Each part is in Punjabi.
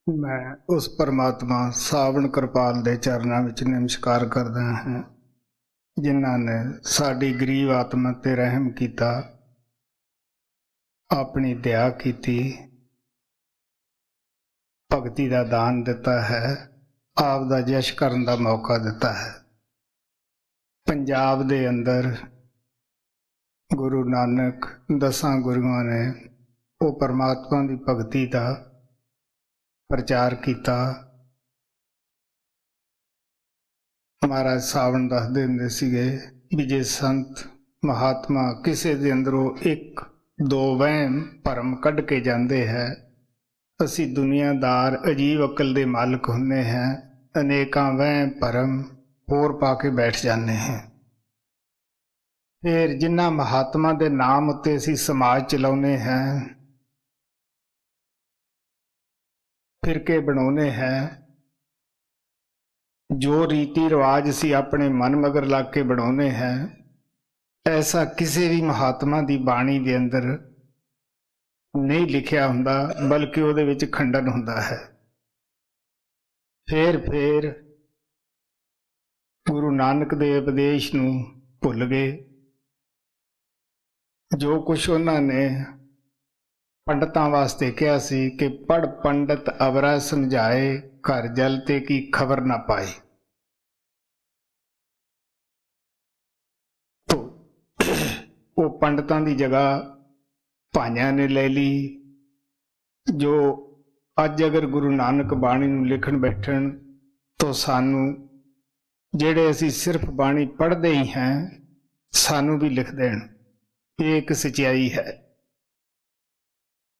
मैं उस परमात्मा सावण कृपाल दे चरनां विच नमस्कार करदा हां जिन्हां ने साडी गरीब आत्मा ते रहम कीता, अपनी दया कीती, भगती दा दान दिता है, आप दा जश करन दा मौका दिता है। पंजाब दे अंदर गुरु नानक दसां गुरुआं ने वो परमात्मा दी भगती दा प्रचार किया। महाराज सावण दसदे हुंदे सीगे भी जे संत महात्मा किसी दे अंदरों एक दो वहम भरम कढ़ के जाते हैं, असी दुनियादार अजीब अकल दे मालिक हुंदे हैं, अनेकां वहम भरम होर पा के बैठ जाते हैं। फिर जिन्हां महात्मा दे नाम उत्ते असी समाज चलाउने हैं, फिरके बनाने हैं, जो रीति रिवाज असी अपने मन मगर लग के बनाने हैं, ऐसा किसी भी महात्मा की बाणी के अंदर नहीं लिखिया हुंदा, बल्कि उहदे विच खंडन हुंदा है। फिर गुरु नानक दे उपदेश नूं भुल गए। जो कुछ उन्होंने पंडितां वास्ते कहा सी कि पढ़ पंडित अवरा समझाए, घर जलते की खबर ना पाए, तो वो पंडितां की जगह भाइयां ने ले ली। जो अज अगर गुरु नानक बाणी नूं लिखण बैठण तो सानू जेड़े असी सिर्फ बाणी पढ़ते ही हैं, सानू भी लिख देण। ये एक सच्चाई है।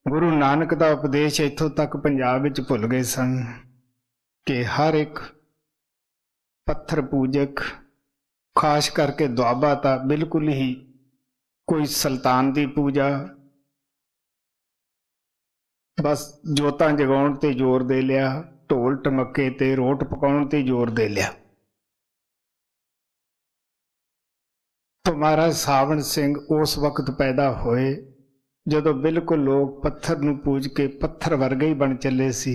गुरु नानक का उपदेश इत्थों तक पंजाब विच भुल गए सन कि हर एक पत्थर पूजक, खास करके दुआबा तो बिल्कुल ही कोई सुल्तान की पूजा, बस जोतां जगाउण ते जोर दे लिया, ढोल टमके ते रोट पकाउण ते जोर दे लिया। तो महाराज सावण सिंह उस वक्त पैदा होए जदों बिल्कुल लोग पत्थर नूं पूज के पत्थर वर्गे ही बन चले सी।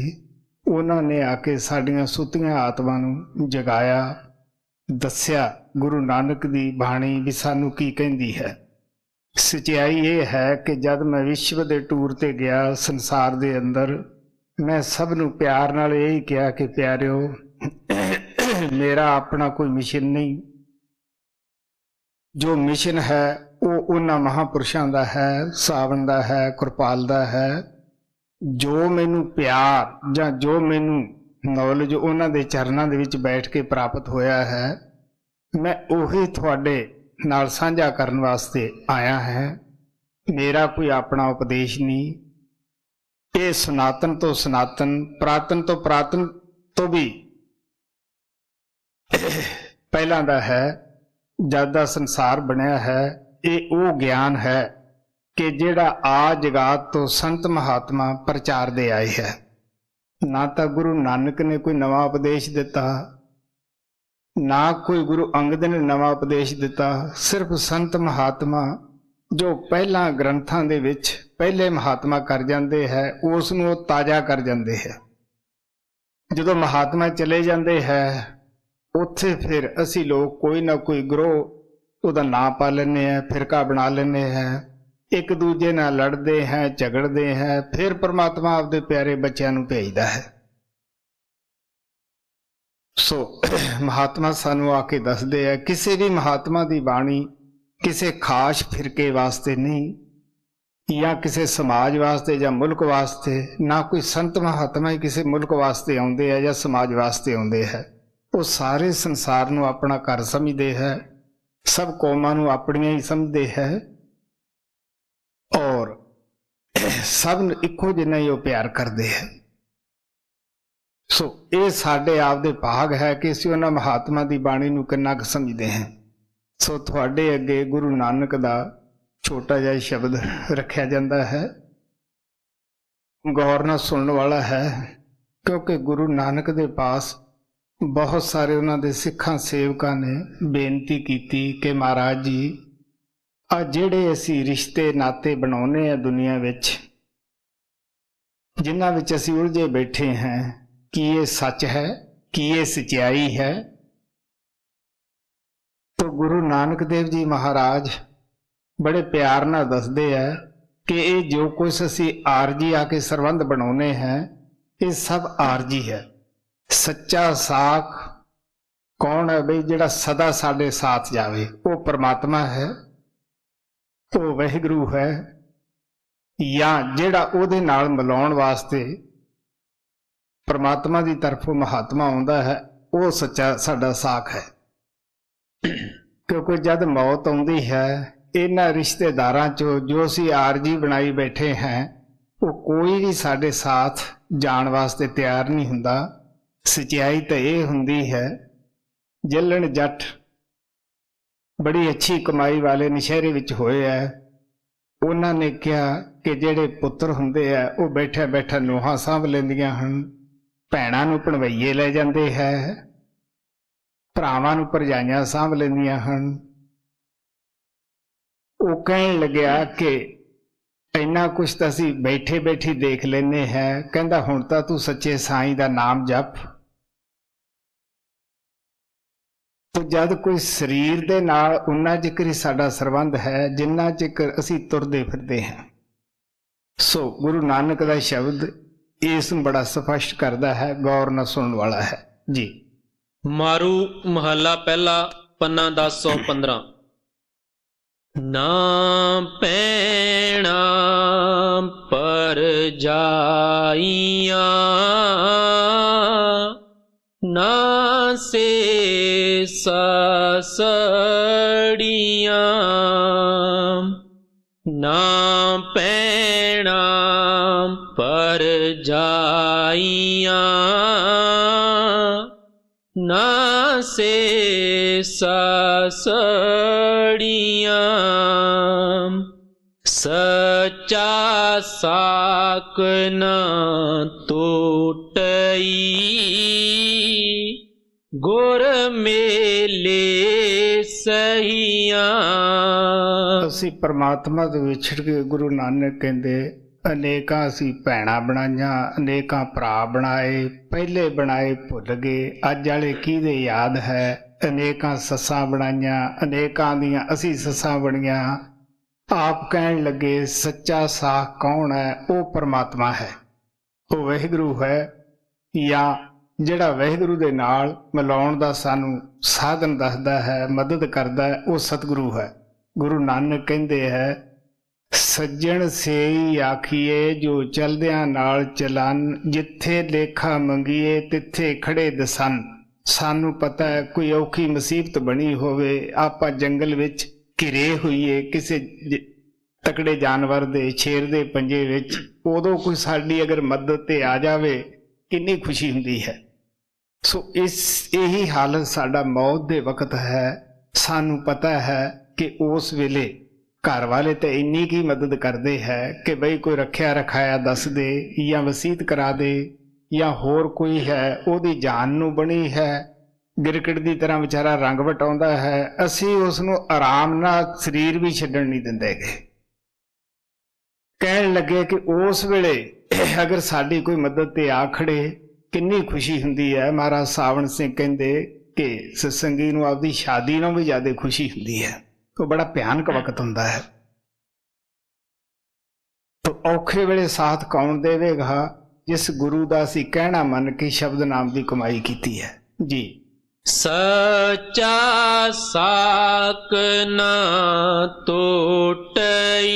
उन्होंने आके साड़ियां सुतियां आत्मा नूं जगाया, दस्या गुरु नानक दी बाणी भी सानू की कहंदी है। सच्चाई ये है कि जब मैं विश्व दे टूर ते गया संसार दे अंदर, मैं सब नूं प्यार नाल यही कहा कि प्यारिओ मेरा अपना कोई मिशन नहीं, जो मिशन है वो उन्हां महापुरुषां दा है, सावण दा है, कृपाल दा है। जो मैनू प्यार जां जो मैनू नॉलेज उन्हां दे चरनां दे विच बैठ के प्राप्त होया है, मैं उही तुहाडे नाल साझा करन वास्ते आया है। मेरा कोई अपना उपदेश नहीं, ये सनातन तो सनातन, पुरातन तो पुरातन तो भी पहला दा है। जद दा संसार बनया है, ये वो ज्ञान है कि जेड़ा आ जगात तो संत महात्मा प्रचार दे आए है। ना तो गुरु नानक ने कोई नवा उपदेश दिता, ना कोई गुरु अंगद ने नवा उपदेश दिता। सिर्फ संत महात्मा जो पहला ग्रंथां दे विच पहले महात्मा कर जाते हैं, उस नूं ताज़ा कर जाते हैं। जदों महात्मा चले जाते हैं, उत्थे फिर असी लोग कोई ना कोई ग्रोह उहदा नां पा लैने हैं, फिरका बना लेने हैं, एक दूजे नाल लड़ते हैं, झगड़ते हैं। फिर परमात्मा आपदे प्यारे बच्चों नूं भेजदा है। सो महात्मा सानू आके दसदे है, किसी भी महात्मा की बाणी किसी खास फिरके वास्ते नहीं, या किसी समाज वास्ते या मुल्क वास्ते। ना कोई संत महात्मा ही किसी मुल्क वास्ते आउंदे है या समाज वास्ते आउंदे है। वो सारे संसार नूं अपना घर समझते हैं, सब कौमां नूं अपनियां ही समझते हैं, और सब इक्को जिन्ना ही वो प्यार करते हैं। सो ये साडे आपदे भाग है कि असीं उन्हां महात्मा की बाणी नूं किन्ना क समझते हैं। सो तुहाडे अगे गुरु नानक दा छोटा जिहा शब्द रखिया जाता है, गौर नाल सुनने वाला है, क्योंकि गुरु नानक दे पास बहुत सारे उन्होंने सिखां सेवकां ने बेनती की कि महाराज जी आ जिहड़े असी रिश्ते नाते बनाउने आ दुनिया विच, जिन्हां विच असीं उलझे बैठे हैं कि ये सच है, कि ये सच्चाई है। तो गुरु नानक देव जी महाराज बड़े प्यार नाल दसदे है कि ये जो कुछ असीं आरजी आके सरबंध बनाउने हैं, ये सब आरजी है। सच्चा साख कौन है बई, जिहड़ा सदा साडे साथ जावे, वो परमात्मा है, वो वाहिगुरू है, या जिहड़ा उहदे नाल मिलाउण वास्ते परमात्मा की तरफों महात्मा आउंदा है, वो सच्चा साडा साख है। क्योंकि जद मौत आउंदी है, इन्हां रिश्तेदारां चों जो असीं आरजी बनाई बैठे हैं, वो कोई भी साडे साथ जाण वास्ते तैयार नहीं हुंदा। सच्चाई तो यह हुंदी है, जलन जट बड़ी अच्छी कमाई वाले नशहरे विच होए है, उन्होंने कहा कि जिहड़े पुत्र हुंदे है वो बैठा बैठा नूहां सांभ लैंदियां हन, भैणां नूं भणवैये लै जांदे है, भरावां नूं भरजाइयां सांभ लैंदियां हन। वो कहण लग्या कि इन्ना कुछ तो असीं बैठे बैठी देख लैने हैं, कहंदा हुण तां तूं सच्चे साईं दा नाम जप। तो जद कोई शरीर दे नाल उन्ना चिकर ही साडा संबंध है जिन्ना चिकर असीं तुरदे फिरदे हैं। सो गुरु नानक दा शब्द इस बड़ा स्पष्ट करता है, गौर न सुनने वाला है जी। मारू महला पहला पन्ना 1015। ना पैणा पर जाइया, ना से ससड़िया, ना पैणा पर जाइया, ना से ससड़िया, सच्चा साक न टूटई, गुर मेले सहिया। असी परमात्मा तो विछड़ के गुरु नानक कहते अनेकां असी भैणां बनाईयां, अनेकां भरा बनाए, पहले बनाए भुल गए, अज वाले किहदे याद है। अनेकां सस्सां बनाईयां, अनेकां दियां असी सस्सां बणीआं। आप कहण लगे सच्चा साख कौन है? वो परमात्मा है, वो वाहिगुरू है, या जिहड़ा वाहिगुरू दे नाल मिलाउण दा सानू साधन दसदा है, मदद करदा है, वो सतगुरु है। गुरु नानक कहंदे है सज्जण सेई आखिए जो चलदियां नाल चलन, जिथे लेखा मंगीए तिथे खड़े दसन। सानू पता है कोई औखी मुसीबत बनी होवे, आपां जंगल विच घिरे होईए किसी तकड़े जानवर दे शेर दे पंजे विच, उदों कोई साडी अगर मदद ते आ जावे कितनी खुशी हुंदी है। सो इस यही हालत साडा मौत दे वक्त है। सानू पता है कि उस वेले घर वाले तो इन्नी की मदद करते हैं कि बई कोई रखिया रखाया दस दे या वसीयत करा दे, या होर कोई है उहदी जान नू बनी है, गिरकट की तरह बेचारा रंग वटाउंदा है, असी उसनू आराम नाल शरीर भी छड्डण नहीं दिंदे गए। कहण लगे कि उस वेले अगर साडी कोई मदद ते आ खड़े कितनी खुशी हुंदी है। महाराज सावण सिंह कहंदे कि सत्संगी नू आपदी शादी नालों भी ज्यादा खुशी हुंदी है। तो बड़ा भयानक वक्त हुंदा है। तो औखे वेले साथ कौन देवेगा? जिस गुरु दा असीं कहना मन के शब्द नाम की कमाई कीती है जी। सच्चा साक न टूटई,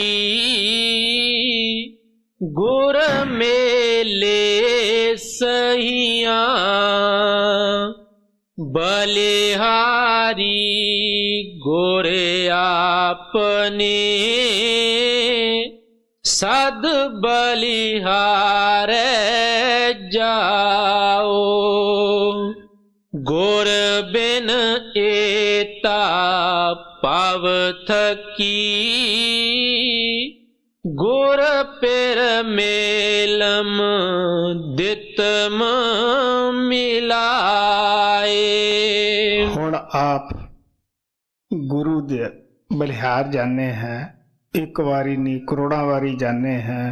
गुर मेले सहिया, बलिहारी गोरे आपने, सद बलिहार जाओ, गुर बिन एता पाव थकी, गुर पेर मेलम दितम मिलाए। हुण आप गुरु दे बलिहार जाने हैं, एक बारी नहीं करोड़ों बारी जाने हैं,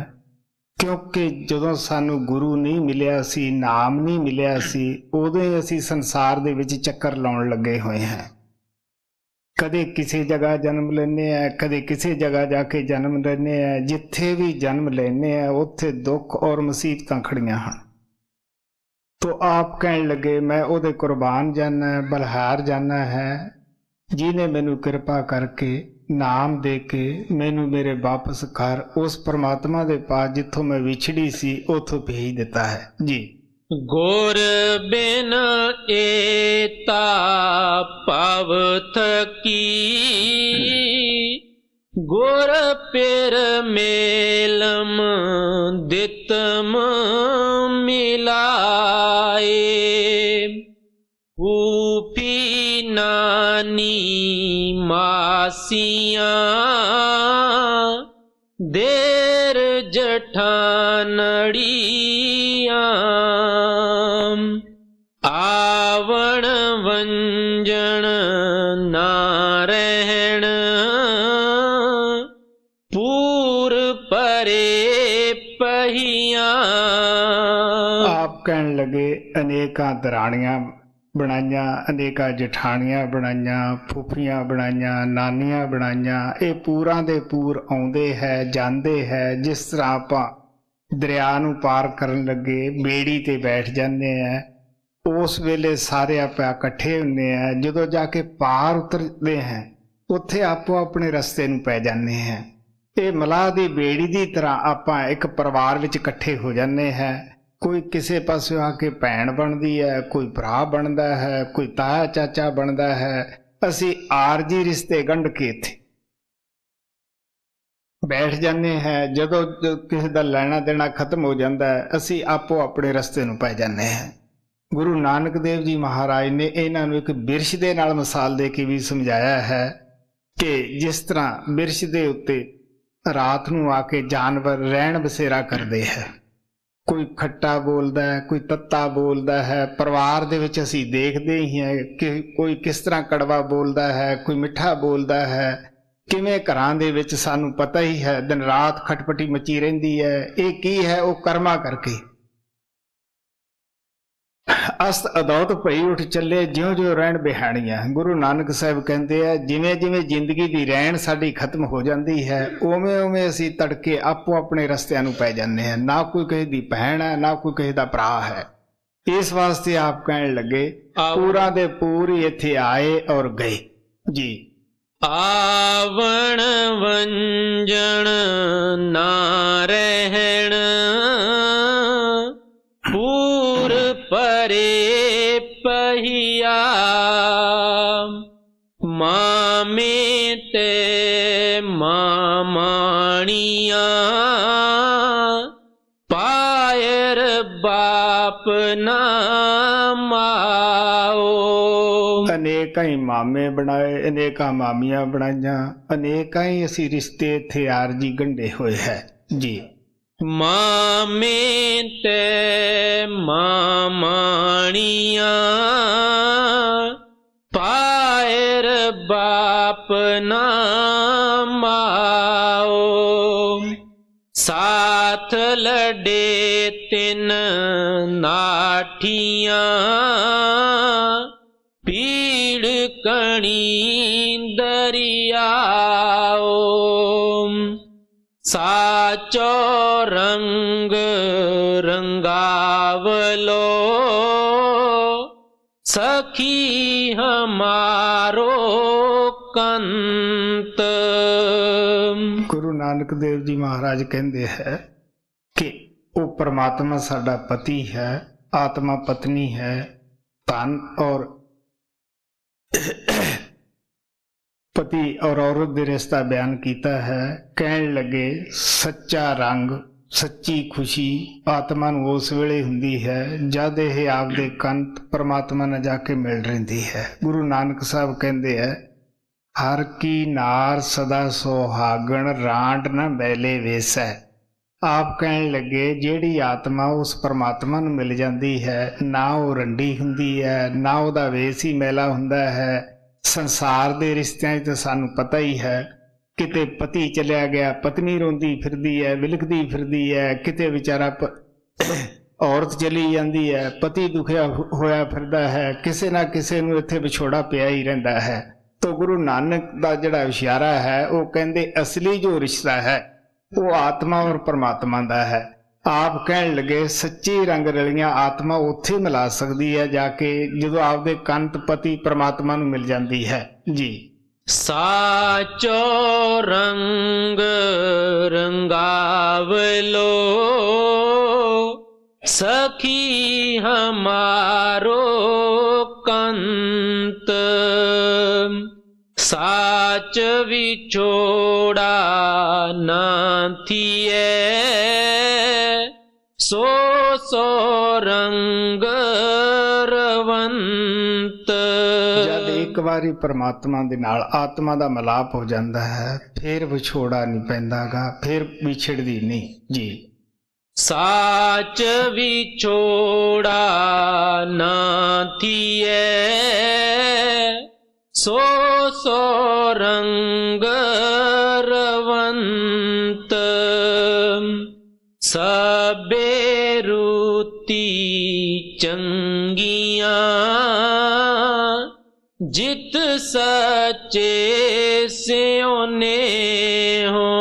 ਕਿਉਂਕਿ ਜਦੋਂ ਸਾਨੂੰ ਗੁਰੂ ਨਹੀਂ ਮਿਲਿਆ ਸੀ, ਨਾਮ ਨਹੀਂ ਮਿਲਿਆ ਸੀ, ਉਦੋਂ ਹੀ ਅਸੀਂ ਸੰਸਾਰ ਦੇ ਵਿੱਚ ਚੱਕਰ ਲਾਉਣ ਲੱਗੇ ਹੋਏ ਹਾਂ। ਕਦੇ ਕਿਸੇ ਜਗ੍ਹਾ ਜਨਮ ਲੈਂਦੇ ਆ, ਕਦੇ ਕਿਸੇ ਜਗ੍ਹਾ ਜਾ ਕੇ ਜਨਮ ਲੈਂਦੇ ਆ। ਜਿੱਥੇ ਵੀ ਜਨਮ ਲੈਂਦੇ ਆ ਉੱਥੇ ਦੁੱਖ ਔਰ ਮੁਸੀਬਤਾਂ ਖੜੀਆਂ ਹਨ। ਤੋ ਆਪ ਕਹਿਣ ਲੱਗੇ ਮੈਂ ਉਹਦੇ ਕੁਰਬਾਨ ਜਾਨਾ, ਬਲਿਹਾਰ ਜਾਨਾ ਹੈ ਜਿਹਨੇ ਮੈਨੂੰ ਕਿਰਪਾ ਕਰਕੇ ਨਾਮ ਦੇ ਕੇ ਮੈਨੂੰ ਮੇਰੇ ਵਾਪਸ ਘਰ ਉਸ ਪਰਮਾਤਮਾ ਦੇ ਪਾਸ ਜਿੱਥੋਂ ਮੈਂ ਵਿਛੜੀ ਸੀ ਉੱਥੋਂ ਭੇਜ ਦਿੱਤਾ ਹੈ ਜੀ। ਗੁਰ ਬਿਨ ਏਤਾ ਭਵ ਥਕੀ, ਗੁਰ ਪਿਰ ਮੇਲਮ ਦਿੱਤਮ ਮਿਲਾਏ, ਊਪੀ ਨਾਨੀ ਮਾਸੀਆਂ ਦੇਰ ਜਠਾਨੜੀਆਂ, ਆਵਣ ਵੰਜਣ ਨਾ ਰਹਿਣ, ਪੂਰ ਪਰੇ ਪਹੀਆਂ। ਆਪ ਕਹਿਣ ਲੱਗੇ ਅਨੇਕਾਂ ਦਰਾਣੀਆਂ ਬਣਾਈਆਂ, ਅਨੇਕਾਂ ਜਠਾਣੀਆਂ ਬਣਾਈਆਂ, ਫੁੱਫੀਆਂ ਬਣਾਈਆਂ, ਨਾਨੀਆਂ ਬਣਾਈਆਂ। ਇਹ ਪੂਰਾਂ ਦੇ ਪੂਰ ਆਉਂਦੇ ਹੈ ਜਾਂਦੇ ਹੈ। ਜਿਸ ਤਰ੍ਹਾਂ ਆਪਾਂ ਦਰਿਆ ਨੂੰ ਪਾਰ ਕਰਨ ਲੱਗੇ ਬੇੜੀ ਤੇ ਬੈਠ ਜਾਂਦੇ ਆ, ਉਸ ਵੇਲੇ ਸਾਰੇ ਆਪਾਂ ਇਕੱਠੇ ਹੁੰਦੇ ਆ। ਜਦੋਂ ਜਾ ਕੇ ਪਾਰ ਉਤਰਦੇ हैं ਉੱਥੇ ਆਪੋ ਆਪਣੇ ਰਸਤੇ ਨੂੰ ਪੈ ਜਾਂਦੇ ਹਾਂ। ਇਹ ਮਲਾਹ ਦੀ ਬੇੜੀ ਦੀ ਤਰ੍ਹਾਂ ਆਪਾਂ ਇੱਕ ਪਰਿਵਾਰ ਵਿੱਚ ਇਕੱਠੇ ਹੋ ਜਾਂਦੇ ਹਾਂ। ਕੋਈ ਕਿਸੇ ਪਾਸੇ ਆ ਕੇ ਭੈਣ ਬਣਦੀ ਹੈ, ਕੋਈ ਭਰਾ ਬਣਦਾ ਹੈ, ਕੋਈ ਤਾਇਆ ਚਾਚਾ ਬਣਦਾ ਹੈ। ਅਸੀਂ ਆਰਜੀ ਰਿਸ਼ਤੇ ਗੰਢ ਕੇ ਇੱਥੇ ਬੈਠ ਜਾਂਦੇ ਹਾਂ। ਜਦੋਂ ਕਿਸੇ ਦਾ ਲੈਣਾ ਦੇਣਾ ਖਤਮ ਹੋ ਜਾਂਦਾ ਹੈ ਅਸੀਂ ਆਪੋ ਆਪਣੇ ਰਸਤੇ ਨੂੰ ਪੈ ਜਾਂਦੇ ਹਾਂ। ਗੁਰੂ ਨਾਨਕ ਦੇਵ ਜੀ ਮਹਾਰਾਜ ਨੇ ਇਹਨਾਂ ਨੂੰ ਇੱਕ ਬਿਰਛ ਦੇ ਨਾਲ ਮਿਸਾਲ ਦੇ ਕੇ ਵੀ ਸਮਝਾਇਆ ਹੈ ਕਿ ਜਿਸ ਤਰ੍ਹਾਂ ਬਿਰਛ ਦੇ ਉੱਤੇ ਰਾਤ ਨੂੰ ਆ ਕੇ ਜਾਨਵਰ ਰਹਿਣ ਬਸੇਰਾ ਕਰਦੇ ਹੈ। ਕੋਈ ਖੱਟਾ ਬੋਲਦਾ ਹੈ, ਕੋਈ ਤੱਤਾ ਬੋਲਦਾ ਹੈ। ਪਰਿਵਾਰ ਦੇ ਵਿੱਚ ਅਸੀਂ ਦੇਖਦੇ ਹੀ ਹਾਂ ਕਿ ਕੋਈ ਕਿਸ ਤਰ੍ਹਾਂ ਕੜਵਾ ਬੋਲਦਾ ਹੈ, ਕੋਈ ਮਿੱਠਾ ਬੋਲਦਾ ਹੈ। ਕਿਵੇਂ ਘਰਾਂ ਦੇ ਵਿੱਚ ਸਾਨੂੰ ਪਤਾ ਹੀ ਹੈ ਦਿਨ ਰਾਤ ਖਟਪਟੀ ਮਚੀ ਰਹਿੰਦੀ ਹੈ। ਇਹ ਕੀ ਹੈ? ਉਹ ਕਰਮਾਂ ਕਰਕੇ। ਅਸਤ ਅਦੌਤ ਭਈ ਉੱਠ ਚੱਲੇ ਜਿਉਂ ਜਿਉਂ ਰਹਿਣ ਬਿਹਾਣੀਆਂ। ਗੁਰੂ ਨਾਨਕ ਸਾਹਿਬ ਕਹਿੰਦੇ ਆ ਜਿਵੇਂ ਜਿਵੇਂ ਜ਼ਿੰਦਗੀ ਦੀ ਰਹਿਣ ਸਾਡੀ ਖਤਮ ਹੋ ਜਾਂਦੀ ਹੈ ਉਵੇਂ ਉਵੇਂ ਅਸੀਂ ਤੜਕੇ ਆਪੋ ਆਪਣੇ ਰਸਤਿਆਂ ਨੂੰ ਪੈ ਜਾਂਦੇ ਹਾਂ। ਨਾ ਕੋਈ ਕਿਸੇ ਦੀ ਭੈਣ ਹੈ, ਨਾ ਕੋਈ ਕਿਸੇ ਦਾ ਭਰਾ ਹੈ। ਇਸ ਵਾਸਤੇ ਆਪ ਕਹਿਣ ਲੱਗੇ ਪੂਰਾ ਦੇ ਪੂਰ ਹੀ ਇੱਥੇ ਆਏ ਔਰ ਗਏ ਜੀ। ਆਵਣ ਵੰਜਣ ਨਾ ਰਹਿਣ, ਪੂਰ ਪਰੇ ਪਹੀਆ, ਮਾਮੇ ਤੇ ਮਾਮਾਣੀਆਂ, ਪਾਇਰ ਬਾਪ ਨਾ ਮਾਓ। ਅਨੇਕਾਂ ਹੀ ਮਾਮੇ ਬਣਾਏ, ਅਨੇਕਾਂ ਮਾਮੀਆਂ ਬਣਾਈਆਂ, ਅਨੇਕਾਂ ਹੀ ਅਸੀਂ ਰਿਸ਼ਤੇ ਇੱਥੇ ਆਰਜੀ ਗੰਢੇ ਹੋਏ ਹੈ ਜੀ। ਮਾਮੇ ਤੇ ਮਾਮਾਣੀਆਂ, ਪਾਇਰ ਬਾਪ ਨਾ ਮਾਓ, ਸਾਥ ਲੜੇ ਤਿੰਨ ਨਾਠੀਆਂ, ਪੀੜ ਕਣੀ ਦਰਿਆਓ, ਸਾਚੋ ਰੰਗ ਰੰਗਾਵਲੋ, ਸਖੀ ਹਮਾਰੋ ਕੰਤ। ਗੁਰੂ ਨਾਨਕ ਦੇਵ ਜੀ ਮਹਾਰਾਜ ਕਹਿੰਦੇ ਹੈ ਕਿ ਉਹ ਪਰਮਾਤਮਾ ਸਾਡਾ ਪਤੀ ਹੈ, ਆਤਮਾ ਪਤਨੀ ਹੈ। ਧਨ ਔਰ ਪਤੀ ਔਰ ਔਰਤ ਦੇ ਰਿਸ਼ਤਾ ਬਿਆਨ ਕੀਤਾ ਹੈ। ਕਹਿਣ ਲੱਗੇ ਸੱਚਾ ਰੰਗ, ਸੱਚੀ ਖੁਸ਼ੀ ਆਤਮਾ ਨੂੰ ਉਸ ਵੇਲੇ ਹੁੰਦੀ ਹੈ ਜਦ ਇਹ ਆਪਦੇ ਕੰਤ ਪਰਮਾਤਮਾ ਨਾਲ ਜਾ ਕੇ ਮਿਲ ਰਹਿੰਦੀ ਹੈ। ਗੁਰੂ ਨਾਨਕ ਸਾਹਿਬ ਕਹਿੰਦੇ ਹੈ ਹਰ ਕੀ ਨਾਰ ਸਦਾ ਸੁਹਾਗਣ, ਰਾਂਡ ਨਾ ਬੈਲੇ ਵੇਸੈ। ਆਪ ਕਹਿਣ ਲੱਗੇ ਜਿਹੜੀ ਆਤਮਾ ਉਸ ਪਰਮਾਤਮਾ ਨੂੰ ਮਿਲ ਜਾਂਦੀ ਹੈ ਨਾ ਉਹ ਰੰਡੀ ਹੁੰਦੀ ਹੈ, ਨਾ ਉਹਦਾ ਵੇਸ ਹੀ ਮੈਲਾ ਹੁੰਦਾ ਹੈ। ਸੰਸਾਰ ਦੇ ਰਿਸ਼ਤਿਆਂ 'ਚ ਤਾਂ ਸਾਨੂੰ ਪਤਾ ਹੀ ਹੈ ਕਿਤੇ ਪਤੀ ਚਲਿਆ ਗਿਆ, ਪਤਨੀ ਰੋਂਦੀ ਫਿਰਦੀ ਹੈ, ਵਿਲਕਦੀ ਫਿਰਦੀ ਹੈ, ਕਿਤੇ ਵਿਚਾਰਾ ਔਰਤ ਚਲੀ ਜਾਂਦੀ ਹੈ, ਪਤੀ ਦੁਖਿਆ ਹੋਇਆ ਫਿਰਦਾ ਹੈ, ਕਿਸੇ ਨਾ ਕਿਸੇ ਨੂੰ ਇੱਥੇ ਵਿਛੋੜਾ ਪਿਆ ਹੀ ਰਹਿੰਦਾ ਹੈ। ਤਾਂ ਗੁਰੂ ਨਾਨਕ ਦਾ ਜਿਹੜਾ ਇਸ਼ਾਰਾ ਹੈ ਉਹ ਕਹਿੰਦੇ ਅਸਲੀ ਜੋ ਰਿਸ਼ਤਾ ਹੈ ਉਹ ਆਤਮਾ ਔਰ ਪਰਮਾਤਮਾ ਦਾ ਹੈ। ਆਪ ਕਹਿਣ ਲੱਗੇ ਸੱਚੀ ਰੰਗ ਰਲੀਆਂ ਆਤਮਾ ਉੱਥੇ ਮਿਲਾ ਸਕਦੀ ਹੈ ਜਾ ਕੇ ਜਦੋਂ ਆਪਦੇ ਕੰਤ ਪਤੀ ਪਰਮਾਤਮਾ ਨੂੰ ਮਿਲ ਜਾਂਦੀ ਹੈ ਜੀ। ਸਾਚੋ ਰੰਗ ਰੰਗਾਵਲੋ ਸਖੀ ਹਮਾਰੋ ਕੰਤ, ਸਾਚ ਵਿਛੋੜਾ ਨਾ ਥੀਏ ਸੋ ਸੋ ਰੰਗ ਰਵੰਤ। ਜਦ ਇੱਕ ਵਾਰੀ ਪਰਮਾਤਮਾ ਦੇ ਨਾਲ ਆਤਮਾ ਦਾ ਮਿਲਾਪ ਹੋ ਜਾਂਦਾ ਹੈ ਫਿਰ ਵਿਛੋੜਾ ਨਹੀਂ ਪੈਂਦਾਗਾ, ਫਿਰ ਵਿਛੜਦੀ ਨਹੀਂ ਜੀ। ਸਾਚ ਵਿਛੋੜਾ ਨਾ ਥੀਏ ਸੋ ਸੋ ਰੰਗ ਰਵੰਤ, ਸਭੇ ਰੁਤੀ ਚੰਗੀਆਂ ਜਿਤ ਸੱਚੇ ਸਿਉਨੇ ਹੋ,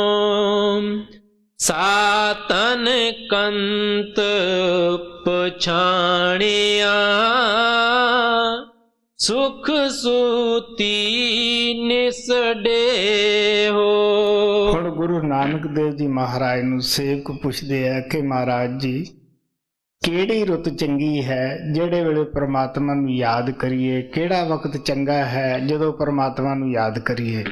ਸਾਤਨ ਕੰਤ ਪਛਾਣਿਆ ਸੁਖ ਸੂਤੀ ਨਿਸੜੇ ਹੋ। ਹੁਣ ਗੁਰੂ ਨਾਨਕ ਦੇਵ ਜੀ ਮਹਾਰਾਜ ਨੂੰ ਸੇਵਕ ਪੁੱਛਦੇ ਆ ਕਿ ਮਹਾਰਾਜ ਜੀ ਕਿਹੜੀ ਰੁੱਤ ਚੰਗੀ ਹੈ ਜਿਹੜੇ ਵੇਲੇ ਪਰਮਾਤਮਾ ਨੂੰ ਯਾਦ ਕਰੀਏ, ਕਿਹੜਾ ਵਕਤ ਚੰਗਾ ਹੈ ਜਦੋਂ ਪਰਮਾਤਮਾ ਨੂੰ ਯਾਦ ਕਰੀਏ।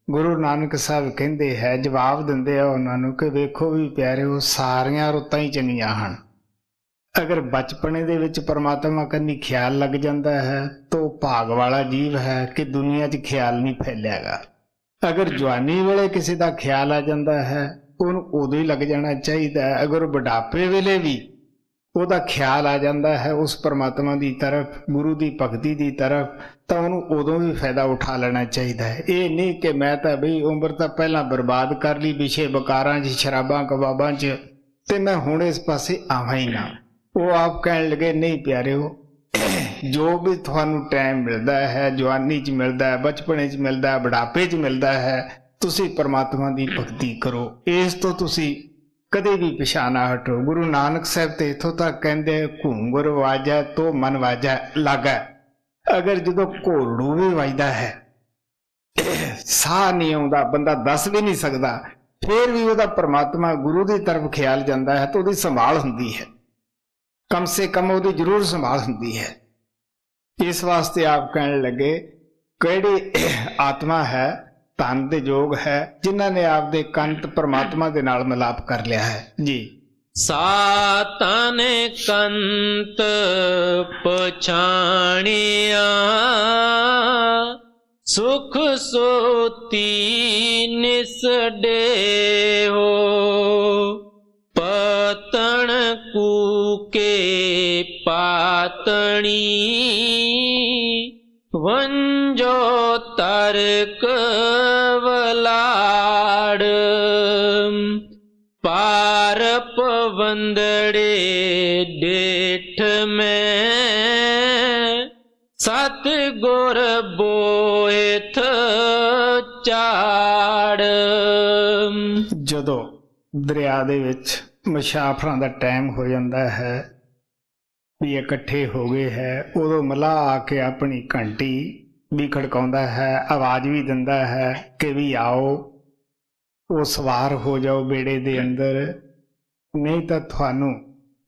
ਗੁਰੂ ਨਾਨਕ ਸਾਹਿਬ ਕਹਿੰਦੇ ਹੈ, ਜਵਾਬ ਦਿੰਦੇ ਆ ਉਹਨਾਂ ਨੂੰ ਕਿ ਵੇਖੋ ਵੀ ਪਿਆਰਿਓ ਸਾਰੀਆਂ ਰੁੱਤਾਂ ਹੀ ਚੰਗੀਆਂ ਹਨ। ਅਗਰ ਬਚਪਨੇ ਦੇ ਵਿੱਚ ਪਰਮਾਤਮਾ ਕੰਨੀ ਖਿਆਲ ਲੱਗ ਜਾਂਦਾ ਹੈ ਤਾਂ ਉਹ ਭਾਗ ਵਾਲਾ ਜੀਵ ਹੈ ਕਿ ਦੁਨੀਆ 'ਚ ਖਿਆਲ ਨਹੀਂ ਫੈਲਿਆਗਾ। ਅਗਰ ਜਵਾਨੀ ਵੇਲੇ ਕਿਸੇ ਦਾ ਖਿਆਲ ਆ ਜਾਂਦਾ ਹੈ ਉਹਨੂੰ ਉਦੋਂ ਹੀ ਲੱਗ ਜਾਣਾ ਚਾਹੀਦਾ ਹੈ। ਅਗਰ ਬੁਢਾਪੇ ਵੇਲੇ ਵੀ ਉਹਦਾ ਖਿਆਲ ਆ ਜਾਂਦਾ ਹੈ ਉਸ ਪਰਮਾਤਮਾ ਦੀ ਤਰਫ, ਗੁਰੂ ਦੀ ਭਗਤੀ ਦੀ ਤਰਫ, ਤਾਂ ਉਹਨੂੰ ਉਦੋਂ ਵੀ ਫਾਇਦਾ ਉਠਾ ਲੈਣਾ ਚਾਹੀਦਾ ਹੈ। ਇਹ ਨਹੀਂ ਕਿ ਮੈਂ ਤਾਂ ਬਈ ਉਮਰ ਤਾਂ ਪਹਿਲਾਂ ਬਰਬਾਦ ਕਰ ਲਈ ਵਿਸ਼ੇ ਬਕਾਰਾਂ 'ਚ, ਸ਼ਰਾਬਾਂ ਕਬਾਬਾਂ 'ਚ, ਤੇ ਮੈਂ ਹੁਣ ਇਸ ਪਾਸੇ ਆਵਾਂ ਹੀ ਨਾ। ਉਹ ਆਪ ਕਹਿਣ ਲੱਗੇ ਨਹੀਂ ਪਿਆਰਿਓ, ਜੋ ਵੀ ਤੁਹਾਨੂੰ ਟਾਈਮ ਮਿਲਦਾ ਹੈ, ਜਵਾਨੀ 'ਚ ਮਿਲਦਾ ਹੈ, ਬਚਪਨੇ 'ਚ ਮਿਲਦਾ ਹੈ, ਬੁਢਾਪੇ 'ਚ ਮਿਲਦਾ ਹੈ, ਤੁਸੀਂ ਪਰਮਾਤਮਾ ਦੀ ਭਗਤੀ ਕਰੋ। ਇਸ ਤੋਂ ਤੁਸੀਂ ਕਦੇ ਵੀ ਪਿਛਾ ਨਾ ਹਟੋ। ਗੁਰੂ ਨਾਨਕ ਸਾਹਿਬ ਤੇ ਇੱਥੋਂ ਤੱਕ ਕਹਿੰਦੇ ਘੂੰਗਰ ਵਾਜੈ ਤੋ ਮਨ ਵਾਜੈ ਲਾਗੈ। ਅਗਰ ਜਦੋਂ ਘੋੜੂ ਵੀ ਵੱਜਦਾ ਹੈ, ਸਾਹ ਨਹੀਂ ਆਉਂਦਾ, ਬੰਦਾ ਦੱਸ ਵੀ ਨਹੀਂ ਸਕਦਾ, ਫਿਰ ਵੀ ਉਹਦਾ ਪਰਮਾਤਮਾ ਗੁਰੂ ਦੀ ਤਰਫ ਖਿਆਲ ਜਾਂਦਾ ਹੈ ਤਾਂ ਉਹਦੀ ਸੰਭਾਲ ਹੁੰਦੀ ਹੈ, ਕਮ ਸੇ ਕਮ ਉਹਦੀ ਜ਼ਰੂਰ ਸੰਭਾਲ ਹੁੰਦੀ ਹੈ। ਇਸ ਵਾਸਤੇ ਆਪ ਕਹਿਣ ਲੱਗੇ ਕਿਹੜੀ ਆਤਮਾ ਹੈ, ਧੰਨ ਦੇ ਯੋਗ ਹੈ ਜਿਨ੍ਹਾਂ ਨੇ ਆਪਦੇ ਕੰਤ ਪਰਮਾਤਮਾ ਦੇ ਨਾਲ ਮਿਲਾਪ ਕਰ ਲਿਆ ਹੈ ਜੀ। ਸਾਤਨ ਕੰਤ ਪਛਾਣਿਆ ਸੁਖ ਸੋਤੀ ਨਿਸੜੇ ਹੋ, ਪਤਣ ਕੂਕੇ ਪਾਤਣੀ ਵੰਜੋ ਤਰਕ ਵਲਾੜ, ਪਾਰਪ ਵੰਦੜੇ ਡੇਠ ਮੈਂ ਸਤ ਗੁਰ ਬੋਇਥ ਝਾੜ। ਜਦੋਂ ਦਰਿਆ ਦੇ ਵਿੱਚ ਮੁਸਾਫਰਾਂ ਦਾ ਟਾਈਮ ਹੋ ਜਾਂਦਾ ਹੈ ਵੀ ਇਕੱਠੇ ਹੋ ਗਏ ਹੈ, ਉਦੋਂ ਮਲਾਹ ਆ ਕੇ ਆਪਣੀ ਘੰਟੀ ਵੀ ਖੜਕਾਉਂਦਾ ਹੈ, ਆਵਾਜ਼ ਵੀ ਦਿੰਦਾ ਹੈ ਕਿ ਵੀ ਆਓ, ਉਹ ਸਵਾਰ ਹੋ ਜਾਓ ਬੇੜੇ ਦੇ ਅੰਦਰ, ਨਹੀਂ ਤਾਂ ਤੁਹਾਨੂੰ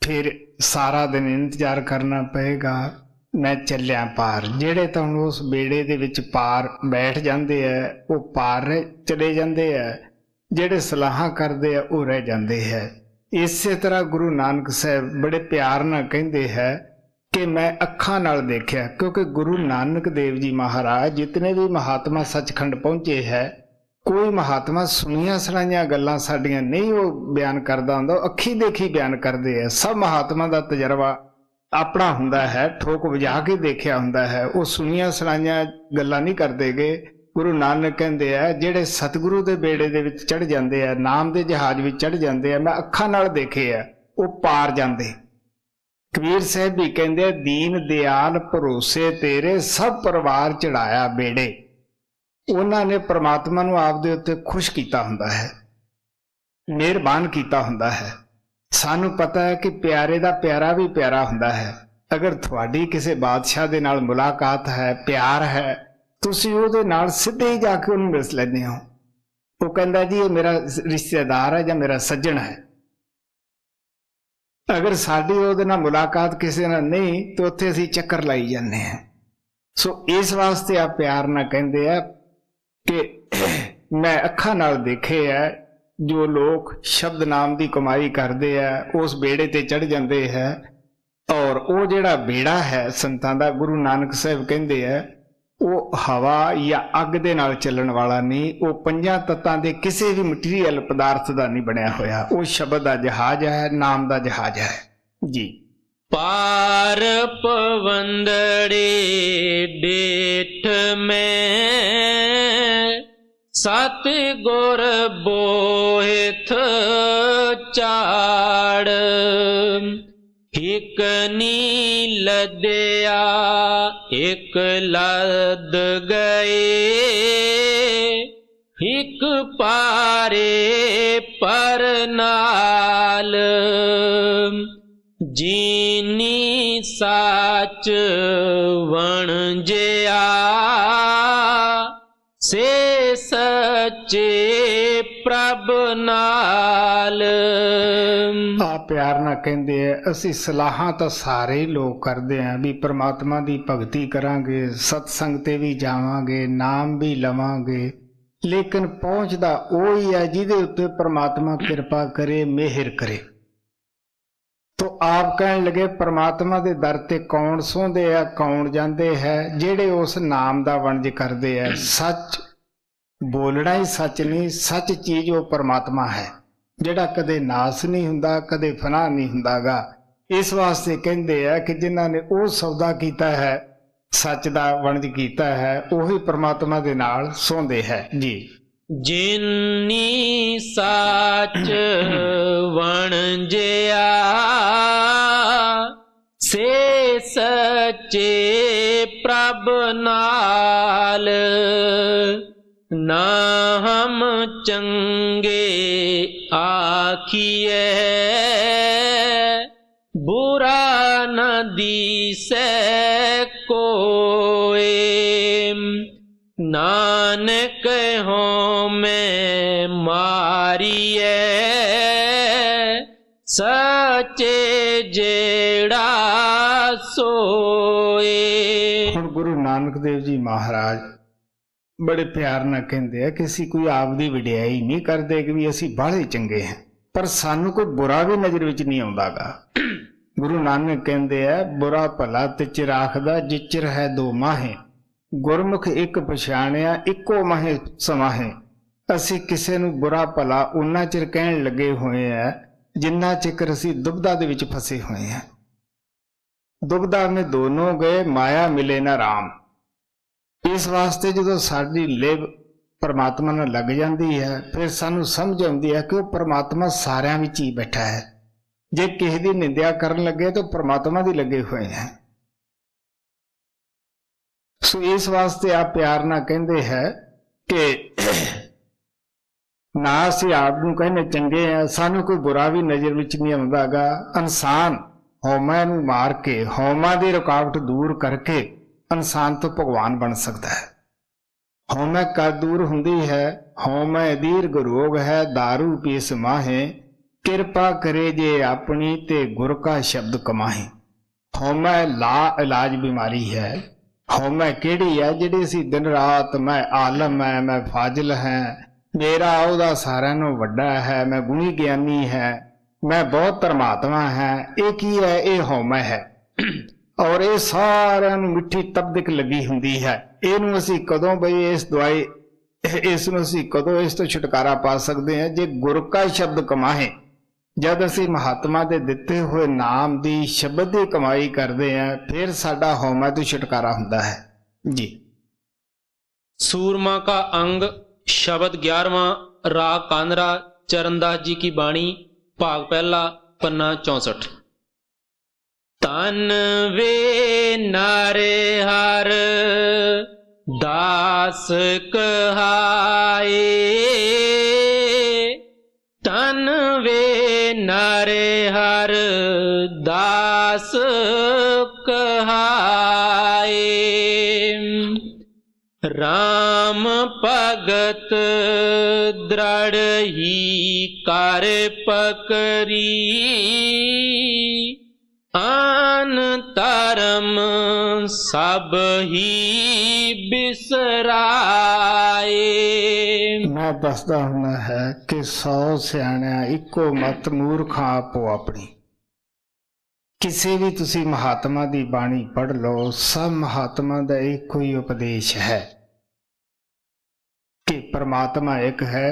ਫਿਰ ਸਾਰਾ ਦਿਨ ਇੰਤਜ਼ਾਰ ਕਰਨਾ ਪਏਗਾ, ਮੈਂ ਚੱਲਿਆ ਪਾਰ। ਜਿਹੜੇ ਤਾਂ ਹੁਣ ਉਸ ਬੇੜੇ ਦੇ ਵਿੱਚ ਪਾਰ ਬੈਠ ਜਾਂਦੇ ਆ ਉਹ ਪਾਰ ਚਲੇ ਜਾਂਦੇ ਆ, ਜਿਹੜੇ ਸਲਾਹਾਂ ਕਰਦੇ ਆ ਉਹ ਰਹਿ ਜਾਂਦੇ ਹੈ। ਇਸੇ ਤਰ੍ਹਾਂ ਗੁਰੂ ਨਾਨਕ ਸਾਹਿਬ ਬੜੇ ਪਿਆਰ ਨਾਲ ਕਹਿੰਦੇ ਹੈ ਕਿ ਮੈਂ ਅੱਖਾਂ ਨਾਲ ਦੇਖਿਆ, ਕਿਉਂਕਿ ਗੁਰੂ ਨਾਨਕ ਦੇਵ ਜੀ ਮਹਾਰਾਜ ਜਿਤਨੇ ਵੀ ਮਹਾਤਮਾ ਸੱਚਖੰਡ ਪਹੁੰਚੇ ਹੈ, ਕੋਈ ਮਹਾਤਮਾ ਸੁਣੀਆਂ ਸੁਣਾਈਆਂ ਗੱਲਾਂ ਸਾਡੀਆਂ ਨਹੀਂ ਉਹ ਬਿਆਨ ਕਰਦਾ ਹੁੰਦਾ, ਉਹ ਅੱਖੀ ਦੇਖੀ ਬਿਆਨ ਕਰਦੇ ਆ। ਸਭ ਮਹਾਤਮਾ ਦਾ ਤਜਰਬਾ ਆਪਣਾ ਹੁੰਦਾ ਹੈ, ਠੋਕ ਵਜਾ ਕੇ ਦੇਖਿਆ ਹੁੰਦਾ ਹੈ, ਉਹ ਸੁਣੀਆਂ ਸੁਣਾਈਆਂ ਗੱਲਾਂ ਨਹੀਂ ਕਰਦੇਗੇ, ਗੁਰੂ ਨਾਨਕ ਕਹਿੰਦੇ ਆ ਜਿਹੜੇ ਸਤਿਗੁਰੂ ਦੇ ਬੇੜੇ ਦੇ ਵਿੱਚ ਚੜ੍ਹ ਜਾਂਦੇ ਆ, ਨਾਮ ਦੇ ਜਹਾਜ਼ ਵਿੱਚ ਚੜ੍ਹ ਜਾਂਦੇ ਆ, ਮੈਂ ਅੱਖਾਂ ਨਾਲ ਦੇਖੇ ਆ, ਉਹ ਪਾਰ ਜਾਂਦੇ। ਕਬੀਰ ਸਾਹਿਬ ਵੀ ਕਹਿੰਦੇ ਦੀਨ ਦਿਆਲ ਭਰੋਸੇ ਤੇਰੇ ਸਭ ਪਰਿਵਾਰ ਚੜਾਇਆ ਬੇੜੇ। ਉਹਨਾਂ ਨੇ ਪ੍ਰਮਾਤਮਾ ਨੂੰ ਆਪਦੇ ਉੱਤੇ ਖੁਸ਼ ਕੀਤਾ ਹੁੰਦਾ ਹੈ, ਮਿਹਰਬਾਨ ਕੀਤਾ ਹੁੰਦਾ ਹੈ। ਸਾਨੂੰ ਪਤਾ ਹੈ ਕਿ ਪਿਆਰੇ ਦਾ ਪਿਆਰਾ ਵੀ ਪਿਆਰਾ ਹੁੰਦਾ ਹੈ। ਅਗਰ ਤੁਹਾਡੀ ਕਿਸੇ ਬਾਦਸ਼ਾਹ ਦੇ ਨਾਲ ਮੁਲਾਕਾਤ ਹੈ, ਪਿਆਰ ਹੈ, ਤੁਸੀਂ ਉਹਦੇ ਨਾਲ ਸਿੱਧੇ ਹੀ ਜਾ ਕੇ ਉਹਨੂੰ ਮਿਲ ਲੈਂਦੇ ਹੋ। ਉਹ ਕਹਿੰਦਾ ਜੀ ਇਹ ਮੇਰਾ ਰਿਸ਼ਤੇਦਾਰ ਹੈ ਜਾਂ ਮੇਰਾ ਸੱਜਣ ਹੈ। ਅਗਰ ਸਾਡੀ ਉਹਦੇ ਨਾਲ ਮੁਲਾਕਾਤ ਕਿਸੇ ਨਾਲ ਨਹੀਂ ਤਾਂ ਉੱਥੇ ਅਸੀਂ ਚੱਕਰ ਲਾਈ ਜਾਂਦੇ ਹਾਂ। ਸੋ ਇਸ ਵਾਸਤੇ ਆ ਪਿਆਰ ਨਾਲ ਕਹਿੰਦੇ ਆ ਕਿ ਮੈਂ ਅੱਖਾਂ ਨਾਲ ਦੇਖੇ ਆ ਜੋ ਲੋਕ ਸ਼ਬਦ ਨਾਮ ਦੀ ਕਮਾਈ ਕਰਦੇ ਆ, ਉਸ ਬੇੜੇ ਤੇ ਚੜ੍ਹ ਜਾਂਦੇ ਹੈ। ਔਰ ਉਹ ਜਿਹੜਾ ਬੇੜਾ ਹੈ ਸੰਤਾਂ ਦਾ, ਗੁਰੂ ਨਾਨਕ ਸਾਹਿਬ ਕਹਿੰਦੇ ਆ ਉਹ ਹਵਾ ਜਾਂ ਅੱਗ ਦੇ ਨਾਲ ਚੱਲਣ ਵਾਲਾ ਨਹੀਂ, ਉਹ ਪੰਜਾਂ ਤੱਤਾਂ ਦੇ ਕਿਸੇ ਵੀ ਮਟੀਰੀਅਲ ਪਦਾਰਥ ਦਾ ਨਹੀਂ ਬਣਿਆ ਹੋਇਆ। ਉਹ ਸ਼ਬਦ ਦਾ ਜਹਾਜ਼ ਹੈ, ਨਾਮ ਦਾ ਜਹਾਜ਼ ਹੈ ਜੀ। ਪਾਰ ਪਵੰਦੜੇ ਡੇਠ ਮੈਂ ਸਤ ਗੁਰ ਬੋਹਿਥ ਚਾੜ ਇਕ ਨੀ ਲੱਦਿਆ ਇਕ ਲੱਦ ਗਏ ਇਕ ਪਾਰੇ ਪਰ ਨਾਲ ਜੀਨੀ ਸਾਚ ਵਣਜਿਆ ਸੇ ਸੱਚੇ ਪ੍ਰਭ ਨਾਲ। ਆ ਪਿਆਰ ਨਾਲ ਕਹਿੰਦੇ ਆ ਅਸੀਂ ਸਲਾਹਾਂ ਤਾਂ ਸਾਰੇ ਹੀ ਲੋਕ ਕਰਦੇ ਆਂ ਵੀ ਪ੍ਰਮਾਤਮਾ ਦੀ ਭਗਤੀ ਕਰਾਂਗੇ, ਸਤਸੰਗ ਤੇ ਵੀ ਜਾਵਾਂਗੇ, ਨਾਮ ਵੀ ਲਵਾਂਗੇ, ਲੇਕਿਨ ਪਹੁੰਚਦਾ ਉਹ ਹੀ ਹੈ ਜਿਹਦੇ ਉੱਤੇ ਪ੍ਰਮਾਤਮਾ ਕਿਰਪਾ ਕਰੇ, ਮਿਹਰ ਕਰੇ। ਤੋ ਆਪ ਕਹਿਣ ਲੱਗੇ ਪ੍ਰਮਾਤਮਾ ਦੇ ਦਰ ਤੇ ਕੌਣ ਸੌਂਦੇ ਆ, ਕੌਣ ਜਾਂਦੇ ਹੈ? ਜਿਹੜੇ ਉਸ ਨਾਮ ਦਾ ਵਣਜ ਕਰਦੇ ਆ। ਸੱਚ ਬੋਲਣਾ ਹੀ ਸੱਚ ਨਹੀਂ, ਸੱਚ ਚੀਜ਼ ਉਹ ਪ੍ਰਮਾਤਮਾ ਹੈ ਜਿਹੜਾ ਕਦੇ ਨਾਸ ਨਹੀਂ ਹੁੰਦਾ, ਕਦੇ ਫਨਾ ਨਹੀਂ ਹੁੰਦਾਗਾ। ਇਸ ਵਾਸਤੇ ਕਹਿੰਦੇ ਆ ਕਿ ਜਿਨ੍ਹਾਂ ਨੇ ਉਹ ਸੌਦਾ ਕੀਤਾ ਹੈ, ਸੱਚ ਦਾ ਵਣਜ ਕੀਤਾ ਹੈ, ਉਹੀ ਪ੍ਰਮਾਤਮਾ ਦੇ ਨਾਲ ਸੌਂਦੇ ਹੈ ਜੀ। ਜਿਨੀ ਸਾਚ ਵਣਜਿਆ ਸੇ ਸੱਚੇ ਪ੍ਰਭ ਨਾਲ ਨਾਮ ਚੰਗੇ ਆਖੀਐ ਬੁਰਾ ਨ ਦੀਸੈ ਕੋਇ ਨਾਨਕ ਹੋ ਮੈਂ ਮਾਰੀਐ ਸੱਚੇ ਜਿਹੜਾ ਸੋਏ। ਹੁਣ ਗੁਰੂ ਨਾਨਕ ਦੇਵ ਜੀ ਮਹਾਰਾਜ ਬੜੇ ਪਿਆਰ ਨਾਲ ਕਹਿੰਦੇ ਆ ਕਿ ਅਸੀਂ ਕੋਈ ਆਪ ਦੀ ਵਡਿਆਈ ਨਹੀਂ ਕਰਦੇ ਕਿ ਵੀ ਅਸੀਂ ਬਾਹਲੇ ਚੰਗੇ ਹਾਂ, ਪਰ ਸਾਨੂੰ ਕੋਈ ਬੁਰਾ ਵੀ ਨਜ਼ਰ ਵਿੱਚ ਨਹੀਂ ਆਉਂਦਾਗਾ। ਗੁਰੂ ਨਾਨਕ ਕਹਿੰਦੇ ਆ ਬੁਰਾ ਭਲਾ ਤਿਚ ਰਾਖਦਾ ਜਿਚਰ ਹੈ ਦੋ ਮਾਹੇ, ਗੁਰਮੁਖ ਇੱਕ ਪਛਾਣਿਆ ਇੱਕੋ ਮਾਹੇ ਸਮਾਹੇ। ਅਸੀਂ ਕਿਸੇ ਨੂੰ ਬੁਰਾ ਭਲਾ ਉਨਾ ਚਿਰ ਕਹਿਣ ਲੱਗੇ ਹੋਏ ਆ ਜਿੰਨਾ ਚਿਰ ਅਸੀਂ ਦੁਬਦਾ ਦੇ ਵਿੱਚ ਫਸੇ ਹੋਏ ਆ। ਦੁਬਦਾ ਮੇ ਦੋਨੋਂ ਗਏ ਮਾਇਆ ਮਿਲੇ ਨਾ ਰਾਮ। ਇਸ ਵਾਸਤੇ ਜਦੋਂ ਸਾਡੀ ਲਿਵ ਪਰਮਾਤਮਾ ਨਾਲ ਲੱਗ ਜਾਂਦੀ ਹੈ ਫਿਰ ਸਾਨੂੰ ਸਮਝ ਆਉਂਦੀ ਹੈ ਕਿ ਉਹ ਪਰਮਾਤਮਾ ਸਾਰਿਆਂ ਵਿੱਚ ਹੀ ਬੈਠਾ ਹੈ। ਜੇ ਕਿਸੇ ਦੀ ਨਿੰਦਿਆ ਕਰਨ ਲੱਗੇ ਤਾਂ ਪਰਮਾਤਮਾ ਦੀ ਲੱਗੇ ਹੋਏ ਹੈ। ਸੋ ਇਸ ਵਾਸਤੇ ਆ ਪਿਆਰ ਨਾਲ ਕਹਿੰਦੇ ਹੈ ਕਿ ਨਾ ਅਸੀਂ ਆਪ ਨੂੰ ਕਹਿੰਦੇ ਚੰਗੇ ਆ, ਸਾਨੂੰ ਕੋਈ ਬੁਰਾ ਵੀ ਨਜ਼ਰ ਵਿੱਚ ਨਹੀਂ ਆਉਂਦਾਗਾ। ਇਨਸਾਨ ਹਉਮੈ ਨੂੰ ਮਾਰ ਕੇ, ਹਉਮੈ ਦੀ ਰੁਕਾਵਟ ਦੂਰ ਕਰਕੇ ਇਨਸਾਨ ਤੋਂ ਭਗਵਾਨ ਬਣ ਸਕਦਾ ਹੈ। ਹਉਮੈ ਕਦ ਦੂਰ ਹੁੰਦੀ ਹੈ? ਹਉਮੈ ਦੀਰਘ ਰੋਗ ਹੈ दारू ਪੀਸ ਮਾਹੇ, ਕਿਰਪਾ ਕਰੇ ਜੇ ਆਪਣੀ ਤੇ ਗੁਰ ਕਾ ਸ਼ਬਦ ਕਮਾਹੇ। ਹਉਮੈ ਲਾ ਇਲਾਜ ਬਿਮਾਰੀ ਹੈ। ਹਉਮੈ ਕਿਹੜੀ ਹੈ? ਜਿਹੜੀ ਅਸੀਂ ਦਿਨ ਰਾਤ ਮੈਂ ਆਲਮ ਹੈ, ਮੈਂ ਫਾਜ਼ਿਲ ਹੈ, ਮੇਰਾ ਉਹਦਾ ਸਾਰਿਆਂ ਨੂੰ ਵੱਡਾ ਹੈ, ਮੈਂ ਗੁਣੀ ਗਿਆਨੀ ਹੈ, ਮੈਂ ਬਹੁਤ ਧਰਮਾਤਮਾ ਹੈ। ਇਹ ਕੀ ਹੈ? ਇਹ ਹਉਮੈ ਹੈ। ਔਰ ਇਹ ਸਾਰਿਆਂ ਨੂੰ ਮਿੱਠੀ ਤਬਦਿਕ ਲੱਗੀ ਹੁੰਦੀ ਹੈ। ਇਹਨੂੰ ਅਸੀਂ ਕਦੋਂ ਬਈ ਇਸ ਦਵਾਈ ਇਸ ਨੂੰ ਅਸੀਂ ਕਦੋਂ ਇਸ ਤੋਂ ਛੁਟਕਾਰਾ ਪਾ ਸਕਦੇ ਹਾਂ? ਜੇ ਗੁਰ ਕਾ ਸ਼ਬਦ ਕਮਾਹੇ। ਜਦ ਅਸੀਂ ਮਹਾਤਮਾ ਦੇ ਦਿੱਤੇ ਹੋਏ ਨਾਮ ਦੀ ਸ਼ਬਦ ਦੀ ਕਮਾਈ ਕਰਦੇ ਹਾਂ ਫਿਰ ਸਾਡਾ ਹਉਮੈ ਤੋਂ ਛੁਟਕਾਰਾ ਹੁੰਦਾ ਹੈ ਜੀ। सूरमा का अंग शब्द 11वां, राग कानरा, चरणदास जी की बाणी, भाग पहला, पन्ना 64। तन वे नारे हर दास कहाए, तन वे नारे हर दास कहाए। राम भगत दृढ़ ही कर पकरी, आन धर्म सब ही बिसराए। मैं दसदा हुंदा है कि 100 सियाणिया इको मत मूर्खां आपो अपनी। किसी भी तुसी महात्मा दी बाणी पढ़ लो, सब महात्मा दा इको ही उपदेश है कि परमात्मा एक है,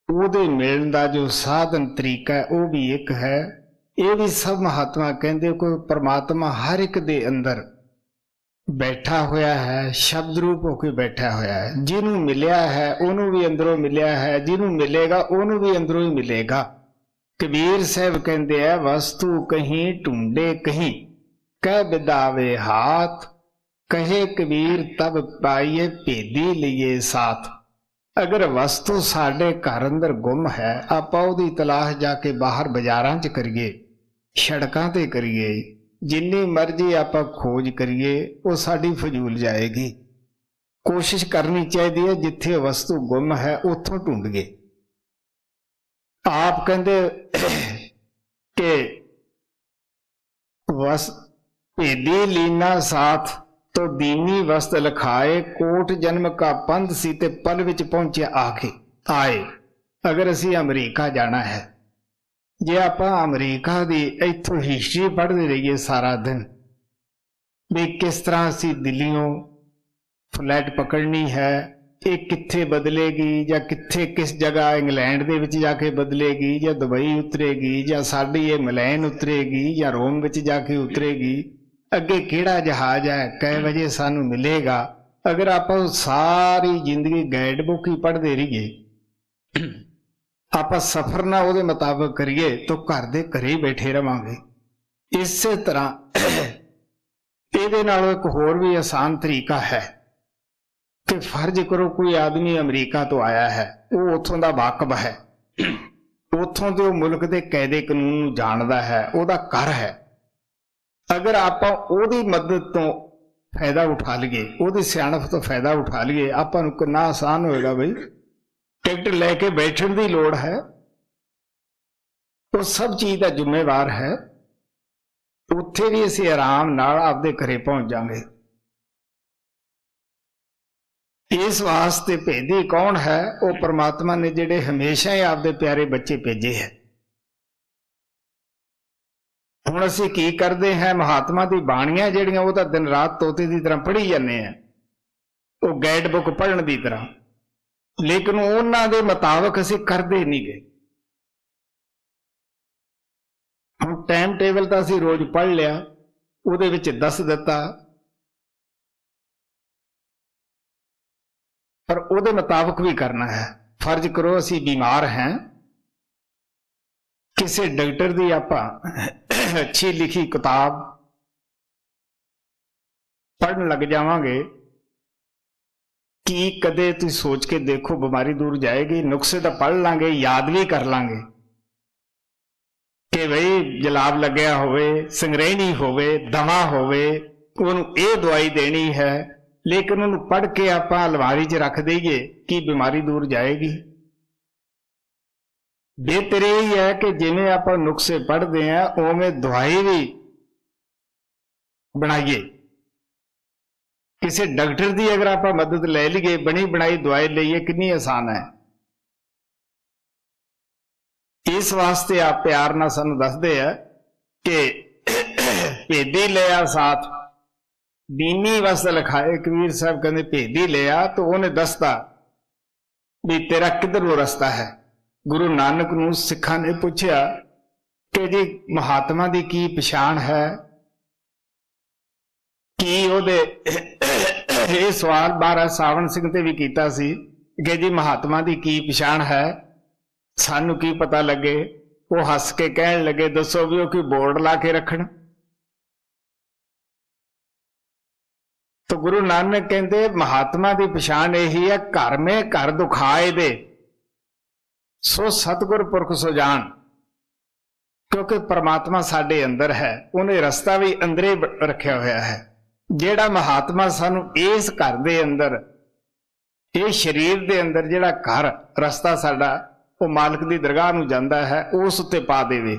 ਉਹਦੇ ਮਿਲਣ ਦਾ ਜੋ ਸਾਧਨ ਤਰੀਕਾ ਹੈ ਉਹ ਵੀ ਇੱਕ ਹੈ। ਇਹ ਵੀ ਸਭ ਮਹਾਤਮਾ ਕਹਿੰਦੇ ਕੋਈ ਪਰਮਾਤਮਾ ਹਰ ਇੱਕ ਦੇ ਅੰਦਰ ਬੈਠਾ ਹੋਇਆ ਹੈ, ਸ਼ਬਦ ਰੂਪ ਹੋ ਕੇ ਬੈਠਾ ਹੋਇਆ ਹੈ। ਜਿਹਨੂੰ ਮਿਲਿਆ ਹੈ ਉਹਨੂੰ ਵੀ ਅੰਦਰੋਂ ਮਿਲਿਆ ਹੈ, ਜਿਹਨੂੰ ਮਿਲੇਗਾ ਉਹਨੂੰ ਵੀ ਅੰਦਰੋਂ ਹੀ ਮਿਲੇਗਾ। ਕਬੀਰ ਸਾਹਿਬ ਕਹਿੰਦੇ ਆ, ਵਸਤੂ ਕਹੀਂ ਢੂੰਡੇ ਕਹੀਂ ਕਹਿ ਬਿਦਾਵੇ ਹਾਥ, ਕਹੇ ਕਬੀਰ ਤਬ ਪਾਈਏ ਭੇਦੀ ਲਈਏ ਸਾਥ। ਅਗਰ ਵਸਤੂ ਸਾਡੇ ਘਰ ਅੰਦਰ ਗੁੰਮ ਹੈ, ਆਪਾਂ ਉਹਦੀ ਤਲਾਸ਼ ਜਾ ਕੇ ਬਾਹਰ ਬਾਜ਼ਾਰਾਂ 'ਚ ਕਰੀਏ, ਸੜਕਾਂ ਤੇ ਕਰੀਏ, ਜਿੰਨੀ ਮਰਜ਼ੀ ਆਪਾਂ ਖੋਜ ਕਰੀਏ, ਉਹ ਸਾਡੀ ਫਜ਼ੂਲ ਜਾਏਗੀ। ਕੋਸ਼ਿਸ਼ ਕਰਨੀ ਚਾਹੀਦੀ ਹੈ ਜਿੱਥੇ ਵਸਤੂ ਗੁੰਮ ਹੈ ਉੱਥੋਂ ਢੂੰਡੀਏ। ਆਪ ਕਹਿੰਦੇ ਕਿ ਭੇਦੀ ਲੀਨਾ ਸਾਥ तो दीनी वस्त लिखाए, कोट जन्म का पंथ सी ते पल विच पहुंचे आके आए। अगर असी अमरीका जाना है, जे आपां अमरीका दी इत्थों हिस्ट्री पढ़ते रहिए सारा दिन भी किस तरह असी दिल्लियों फ्लैट पकड़नी है, ये कित्थे बदलेगी या कित्थे किस जगह इंग्लैंड दे विच जाके बदलेगी या दुबई उतरेगी या साडी ये मलैन उतरेगी या रोम विच जाके उतरेगी, अगे किहड़ा जहाज है, कै बजे सानू मिलेगा। अगर आप सारी जिंदगी गाइड बुक ही पढ़ते रहिए, आप सफर ना उहदे मुताबिक करिए तो घर दे घरे ही बैठे रहांगे। इस तरह इहदे नालों एक होर भी आसान तरीका है कि फर्ज करो कोई आदमी अमरीका तो आया है, वो उत्थों दा वाकफ है, उत्थों दे मुल्क दे कायदे कानून नूं जानदा है, उहदा घर है। अगर आप ਉਹਦੀ मदद तो फायदा उठा लीए, ਉਹਦੀ सियाणप तो फायदा उठा लीए, ਆਪਾਂ ਨੂੰ ਕਿੰਨਾ आसान होएगा। बई टिकट लैके बैठण दी लोड़ है, वो सब चीज़ का जिम्मेवार है। उत्थे भी असीं आराम नाल आपदे घरे पहुंच जांगे। इस वास्ते भेदी कौन है? वो परमात्मा ने जिहड़े हमेशा ही आपदे प्यारे बच्चे भेजे है। ਹੁਣ ਅਸੀਂ ਕੀ ਕਰਦੇ ਹਾਂ, महात्मा दी बाणियां ਜਿਹੜੀਆਂ ਉਹ ਤਾਂ दिन रात तोते की तरह पढ़ी जाने हैं, वो गाइड बुक पढ़न की तरह, लेकिन उन्हां दे मुताबिक ਅਸੀਂ ਕਰਦੇ नहीं गए। ਹੁਣ टाइम टेबल ਤਾਂ ਅਸੀਂ रोज पढ़ लिया, ਉਹਦੇ ਵਿੱਚ ਦੱਸ ਦਿੱਤਾ, पर ਉਹਦੇ मुताबिक भी करना है। फर्ज करो ਅਸੀਂ बीमार हैं, किसी डॉक्टर की आपां अच्छी लिखी किताब पढ़न लग जावांगे कि कदे तुम सोच के देखो बीमारी दूर जाएगी। नुस्खे तो पढ़ लांगे, याद भी कर लांगे कि बई जलाब लग्या होवे, संगरैनी होवे, दमा होवे, उन्होंने ये दवाई देनी है, लेकिन उन्होंने पढ़ के आपां अलमारी च रख दईए कि बीमारी दूर जाएगी। बेहतर यही है कि जिमें आप नुस्खे पढ़ते हैं उवें दवाई भी बनाइए। किसी डॉक्टर की अगर आप मदद ले लीए, बनी बनाई दवाई लईए, कितनी आसान है। इस वास्ते आप प्यार नाल सानू दसदे है कि भेदी लिया साथ दीनी वास्ते लिखाए। कबीर साहब कहते भेदी लिया तो उन्हें दसता भी तेरा किधर रस्ता है। गुरु नानक नूं सिखां ने पूछया कि जी महात्मा की पछाण है, की उहदे ਇਹ ਸਵਾਲ ਮਹਾਰਾਜ ਸਾਵਣ ਸਿੰਘ ਤੇ ਵੀ ਕੀਤਾ ਸੀ ਕਿ ਜੀ ਮਹਾਤਮਾ ਦੀ ਕੀ ਪਛਾਣ ਹੈ, ਸਾਨੂੰ ਕੀ ਪਤਾ ਲੱਗੇ। ਉਹ ਹੱਸ ਕੇ ਕਹਿਣ ਲੱਗੇ, ਦੱਸੋ ਵੀ ਉਹ ਕੋਈ ਬੋਰਡ ਲਾ ਕੇ ਰੱਖਣ। ਤਾਂ ਗੁਰੂ ਨਾਨਕ ਕਹਿੰਦੇ ਮਹਾਤਮਾ ਦੀ ਪਛਾਣ ਇਹੀ ਹੈ, ਘਰ ਮੇ ਘਰ ਦੁਖਾਏ ਦੇ ਸੋ ਸਤਿਗੁਰ ਪੁਰਖ ਸੋ ਜਾਣ। ਕਿਉਂਕਿ ਪਰਮਾਤਮਾ ਸਾਡੇ ਅੰਦਰ ਹੈ, ਉਹਨੇ ਰਸਤਾ ਵੀ ਅੰਦਰੇ ਰੱਖਿਆ ਹੋਇਆ ਹੈ। ਜਿਹੜਾ ਮਹਾਤਮਾ ਸਾਨੂੰ ਇਸ ਘਰ ਦੇ ਅੰਦਰ, ਇਹ ਸਰੀਰ ਦੇ ਅੰਦਰ ਜਿਹੜਾ ਘਰ ਰਸਤਾ ਸਾਡਾ ਉਹ ਮਾਲਕ ਦੀ ਦਰਗਾਹ ਨੂੰ ਜਾਂਦਾ ਹੈ, ਉਸ ਉੱਤੇ ਪਾ ਦੇਵੇ,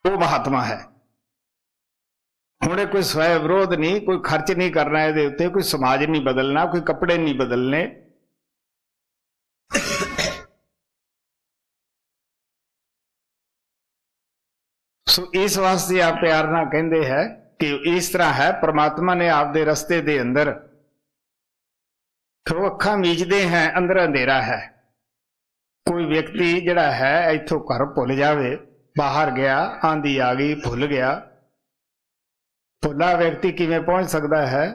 ਉਹ ਮਹਾਤਮਾ ਹੈ। ਹੁਣ ਇਹ ਕੋਈ ਸਵੈ ਵਿਰੋਧ ਨਹੀਂ, ਕੋਈ ਖਰਚ ਨਹੀਂ ਕਰਨਾ ਇਹਦੇ ਉੱਤੇ, ਕੋਈ ਸਮਾਜ ਨਹੀਂ ਬਦਲਣਾ, ਕੋਈ ਕੱਪੜੇ ਨਹੀਂ ਬਦਲਨੇ। ਸੋ ਇਸ ਵਾਸਤੇ ਆਪ ਪਿਆਰ ਨਾਲ ਕਹਿੰਦੇ ਹੈ ਕਿ ਇਸ ਤਰ੍ਹਾਂ ਹੈ, ਪ੍ਰਮਾਤਮਾ ਨੇ ਆਪਦੇ ਰਸਤੇ ਦੇ ਅੰਦਰ ਉਹ ਅੱਖਾਂ ਮੀਚਦੇ ਹੈ, ਅੰਦਰ ਅੰਧੇਰਾ ਹੈ। ਕੋਈ ਵਿਅਕਤੀ ਜਿਹੜਾ ਹੈ ਇੱਥੋਂ ਘਰ ਭੁੱਲ ਜਾਵੇ, ਬਾਹਰ ਗਿਆ, ਆਂਦੀ ਆ ਗਈ, ਭੁੱਲ ਗਿਆ। ਭੁੱਲਾ ਵਿਅਕਤੀ ਕਿਵੇਂ ਪਹੁੰਚ ਸਕਦਾ ਹੈ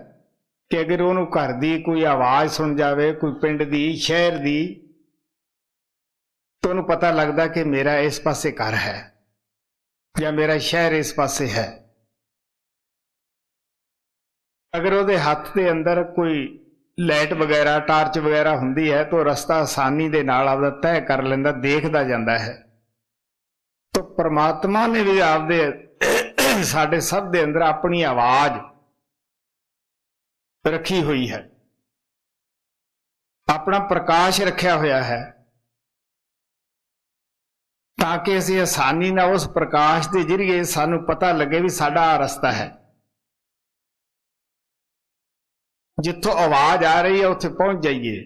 ਕਿ ਅਗਰ ਉਹਨੂੰ ਘਰ ਦੀ ਕੋਈ ਆਵਾਜ਼ ਸੁਣ ਜਾਵੇ, ਕੋਈ ਪਿੰਡ ਦੀ, ਸ਼ਹਿਰ ਦੀ, ਤਾਂ ਉਹਨੂੰ ਪਤਾ ਲੱਗਦਾ ਕਿ ਮੇਰਾ ਇਸ ਪਾਸੇ ਘਰ ਹੈ ਜਾਂ ਮੇਰਾ ਸ਼ਹਿਰ ਇਸ ਪਾਸੇ ਹੈ। ਅਗਰ ਉਹਦੇ ਹੱਥ ਦੇ ਅੰਦਰ ਕੋਈ ਲਾਈਟ ਵਗੈਰਾ, ਟਾਰਚ ਵਗੈਰਾ ਹੁੰਦੀ ਹੈ ਤਾਂ ਰਸਤਾ ਆਸਾਨੀ ਦੇ ਨਾਲ ਆਪਦਾ ਤੈਅ ਕਰ ਲੈਂਦਾ, ਦੇਖਦਾ ਜਾਂਦਾ ਹੈ। ਤਾਂ ਪਰਮਾਤਮਾ ਨੇ ਵੀ ਆਪਦੇ ਸਾਡੇ ਸਭ ਦੇ ਅੰਦਰ ਆਪਣੀ ਆਵਾਜ਼ ਰੱਖੀ ਹੋਈ ਹੈ, ਆਪਣਾ ਪ੍ਰਕਾਸ਼ ਰੱਖਿਆ ਹੋਇਆ ਹੈ, ਤਾਂ ਕਿ ਅਸੀਂ ਆਸਾਨੀ ਨਾਲ ਉਸ ਪ੍ਰਕਾਸ਼ ਦੇ ਜ਼ਰੀਏ ਸਾਨੂੰ ਪਤਾ ਲੱਗੇ ਵੀ ਸਾਡਾ ਆ ਰਸਤਾ ਹੈ। ਜਿੱਥੋਂ ਆਵਾਜ਼ ਆ ਰਹੀ ਹੈ ਉੱਥੇ ਪਹੁੰਚ ਜਾਈਏ,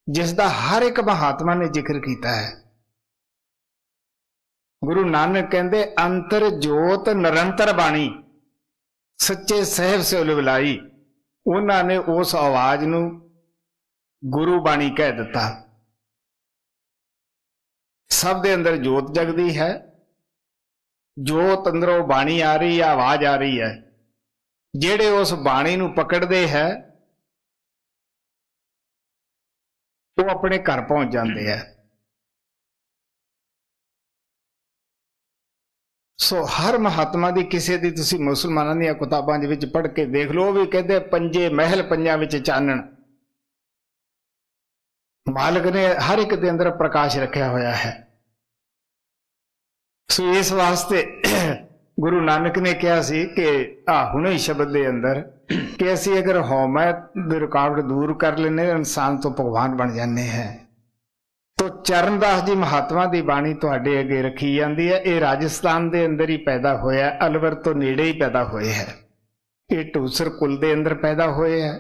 ਜਿਸ ਦਾ ਹਰ ਇੱਕ ਮਹਾਤਮਾ ਨੇ ਜ਼ਿਕਰ ਕੀਤਾ ਹੈ। ਗੁਰੂ ਨਾਨਕ ਕਹਿੰਦੇ ਅੰਤਰ ਜੋਤ ਨਿਰੰਤਰ ਬਾਣੀ ਸੱਚੇ ਸਾਹਿਬ ਸੇ ਉਲਵਲਾਈ। ਉਹਨਾਂ ਨੇ ਉਸ ਆਵਾਜ਼ ਨੂੰ ਗੁਰੂ ਬਾਣੀ ਕਹਿ ਦਿੱਤਾ। ਸਭ ਦੇ ਅੰਦਰ ਜੋਤ ਜਗਦੀ ਹੈ, ਜੋਤ ਅੰਦਰੋਂ ਬਾਣੀ ਆ ਰਹੀ ਹੈ, ਆਵਾਜ਼ ਆ ਰਹੀ ਹੈ। ਜਿਹੜੇ ਉਸ ਬਾਣੀ ਨੂੰ ਪਕੜਦੇ ਹੈ ਉਹ ਆਪਣੇ ਘਰ ਪਹੁੰਚ ਜਾਂਦੇ ਹੈ। ਸੋ ਹਰ ਮਹਾਤਮਾ ਦੀ, ਕਿਸੇ ਦੀ ਤੁਸੀਂ ਮੁਸਲਮਾਨਾਂ ਦੀਆਂ ਕਿਤਾਬਾਂ ਦੇ ਵਿੱਚ ਪੜ੍ਹ ਕੇ ਦੇਖ ਲਓ, ਉਹ ਵੀ ਕਹਿੰਦੇ ਪੰਜੇ ਮਹਿਲ ਪੰਜਾਂ ਵਿੱਚ ਚਾਨਣ। ਮਾਲਕ ਨੇ ਹਰ ਇੱਕ ਦੇ ਅੰਦਰ ਪ੍ਰਕਾਸ਼ ਰੱਖਿਆ ਹੋਇਆ ਹੈ। ਸੋ ਇਸ ਵਾਸਤੇ ਗੁਰੂ ਨਾਨਕ ਨੇ ਕਿਹਾ ਸੀ ਕਿ ਹੁਣੇ ਸ਼ਬਦ ਦੇ ਅੰਦਰ ਕਿ ਅਸੀਂ ਅਗਰ ਹਉਮੈ ਦੀ ਰੁਕਾਵਟ ਦੂਰ ਕਰ ਲੈਂਦੇ, ਇਨਸਾਨ ਤੋਂ ਭਗਵਾਨ ਬਣ ਜਾਂਦੇ हैं। तो चरणदास जी महात्मा ਦੀ ਬਾਣੀ ਤੁਹਾਡੇ ਅੱਗੇ ਰੱਖੀ ਜਾਂਦੀ ਹੈ। ਇਹ ਰਾਜਸਥਾਨ ਦੇ ਅੰਦਰ ਹੀ ਪੈਦਾ ਹੋਇਆ, ਅਲਵਰ ਤੋਂ ਨੇੜੇ ਹੀ ਪੈਦਾ ਹੋਏ ਹੈ। ਇਹ ਢੂਸਰ ਕੁਲ ਦੇ ਅੰਦਰ ਪੈਦਾ ਹੋਏ ਹੈ